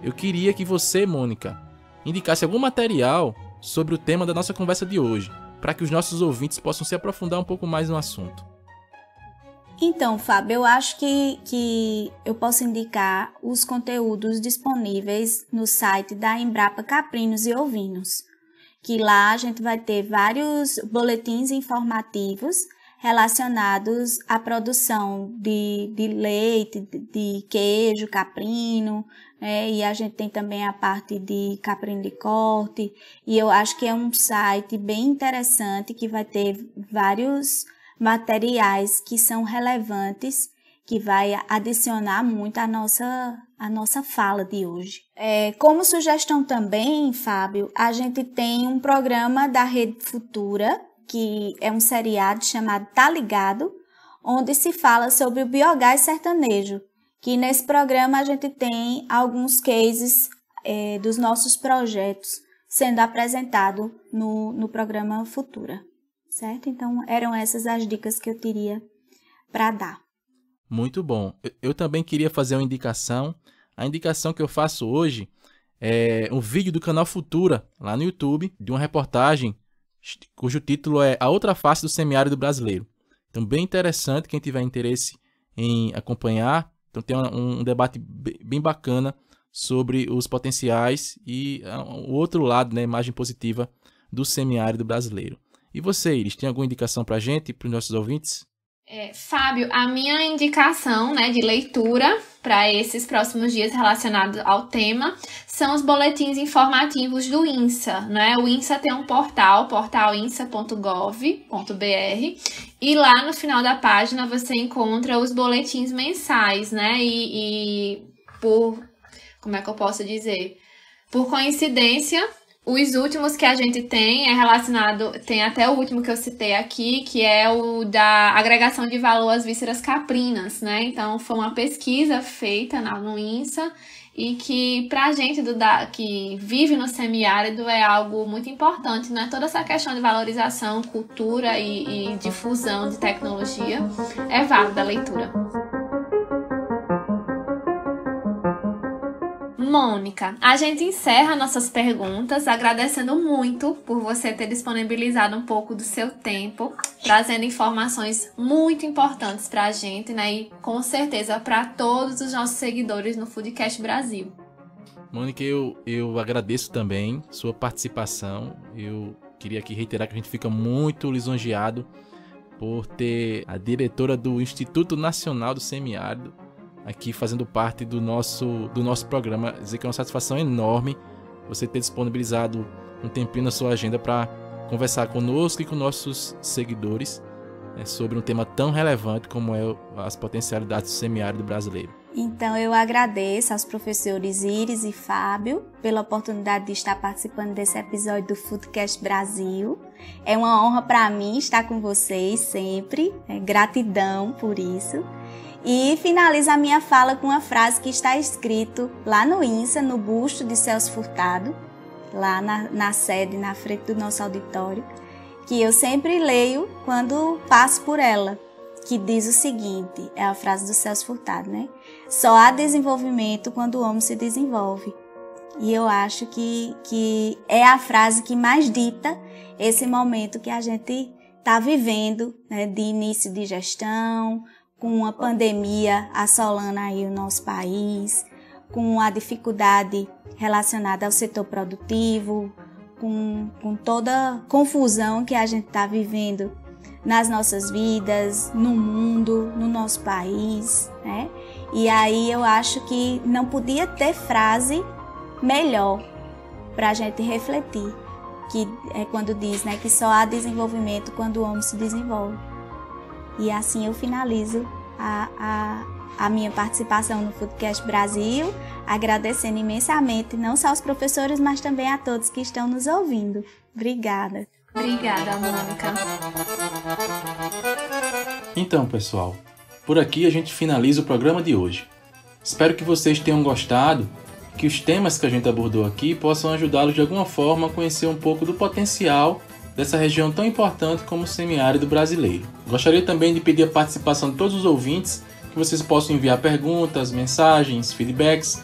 Speaker 2: eu queria que você, Mônica, indicasse algum material sobre o tema da nossa conversa de hoje, para que os nossos ouvintes possam se aprofundar um pouco mais no assunto.
Speaker 3: Então, Fábio, eu acho que eu posso indicar os conteúdos disponíveis no site da Embrapa Caprinos e Ovinos, que lá a gente vai ter vários boletins informativos relacionados à produção de leite, de queijo caprino, e a gente tem também a parte de caprino de corte, e eu acho que é um site bem interessante que vai ter vários materiais que são relevantes, que vai adicionar muito à nossa fala de hoje. Como sugestão também, Fábio, a gente tem um programa da Rede Futura, que é um seriado chamado Tá Ligado, onde se fala sobre o biogás sertanejo, que nesse programa a gente tem alguns cases dos nossos projetos sendo apresentado no programa Futura, certo? Então, eram essas as dicas que eu teria para dar.
Speaker 2: Muito bom. Eu também queria fazer uma indicação. A indicação que eu faço hoje é um vídeo do canal Futura, lá no YouTube, de uma reportagem cujo título é A Outra Face do Semiárido Brasileiro. Então, bem interessante, quem tiver interesse em acompanhar. Então, tem um debate bem bacana sobre os potenciais e o outro lado, né, a imagem positiva do semiárido brasileiro. E você, Iris, tem alguma indicação para a gente, para os nossos ouvintes?
Speaker 1: Fábio, a minha indicação, né, de leitura para esses próximos dias relacionados ao tema são os boletins informativos do INSA, né? O INSA tem um portal insa.gov.br, e lá no final da página você encontra os boletins mensais, né? E como é que eu posso dizer? Por coincidência, os últimos que a gente tem tem até o último que eu citei aqui, que é o da agregação de valor às vísceras caprinas, né? Então, foi uma pesquisa feita no INSA e que, pra gente que vive no semiárido, é algo muito importante, né? Toda essa questão de valorização, cultura e difusão de tecnologia é válida a leitura. Mônica, a gente encerra nossas perguntas agradecendo muito por você ter disponibilizado um pouco do seu tempo, trazendo informações muito importantes para a gente, né? E com certeza para todos os nossos seguidores no Foodcast Brasil.
Speaker 2: Mônica, eu agradeço também sua participação. Eu queria aqui reiterar que a gente fica muito lisonjeado por ter a diretora do Instituto Nacional do Semiárido aqui fazendo parte do nosso programa. Dizer que é uma satisfação enorme você ter disponibilizado um tempinho na sua agenda para conversar conosco e com nossos seguidores sobre um tema tão relevante como é as potencialidades do semiárido brasileiro.
Speaker 3: Então, eu agradeço aos professores Iris e Fábio pela oportunidade de estar participando desse episódio do Foodcast Brasil. É uma honra para mim estar com vocês sempre. Gratidão por isso. E finalizo a minha fala com uma frase que está escrito lá no INSA, no busto de Celso Furtado, lá na sede, na frente do nosso auditório, que eu sempre leio quando passo por ela, que diz o seguinte, é a frase do Celso Furtado, né? Só há desenvolvimento quando o homem se desenvolve. E eu acho que é a frase que mais dita esse momento que a gente está vivendo, né, de início de gestão, com a pandemia assolando aí o nosso país, com a dificuldade relacionada ao setor produtivo, com toda a confusão que a gente está vivendo nas nossas vidas, no mundo, no nosso país, né? E aí eu acho que não podia ter frase melhor para a gente refletir, que é quando diz, né, que só há desenvolvimento quando o homem se desenvolve. E assim eu finalizo a minha participação no Foodcast Brasil, agradecendo imensamente não só aos professores, mas também a todos que estão nos ouvindo. Obrigada.
Speaker 1: Obrigada, Mônica.
Speaker 2: Então, pessoal, por aqui a gente finaliza o programa de hoje. Espero que vocês tenham gostado, que os temas que a gente abordou aqui possam ajudá-los de alguma forma a conhecer um pouco do potencial dessa região tão importante como o semiárido brasileiro. Gostaria também de pedir a participação de todos os ouvintes, que vocês possam enviar perguntas, mensagens, feedbacks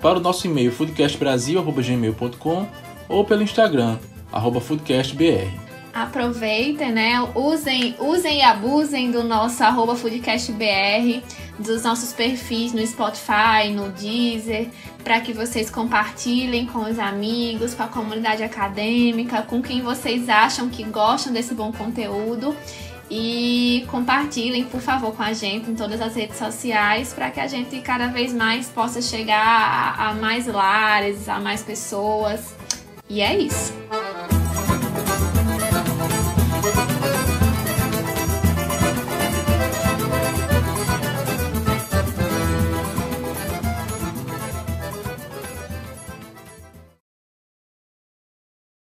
Speaker 2: para o nosso e-mail foodcastbrasil@gmail.com ou pelo Instagram @foodcastbr.
Speaker 1: Aproveitem, né? Usem e abusem do nosso @foodcastbr, dos nossos perfis no Spotify, no Deezer, para que vocês compartilhem com os amigos, com a comunidade acadêmica, com quem vocês acham que gostam desse bom conteúdo. E compartilhem, por favor, com a gente em todas as redes sociais, para que a gente cada vez mais possa chegar a mais lares, a mais pessoas. E é isso.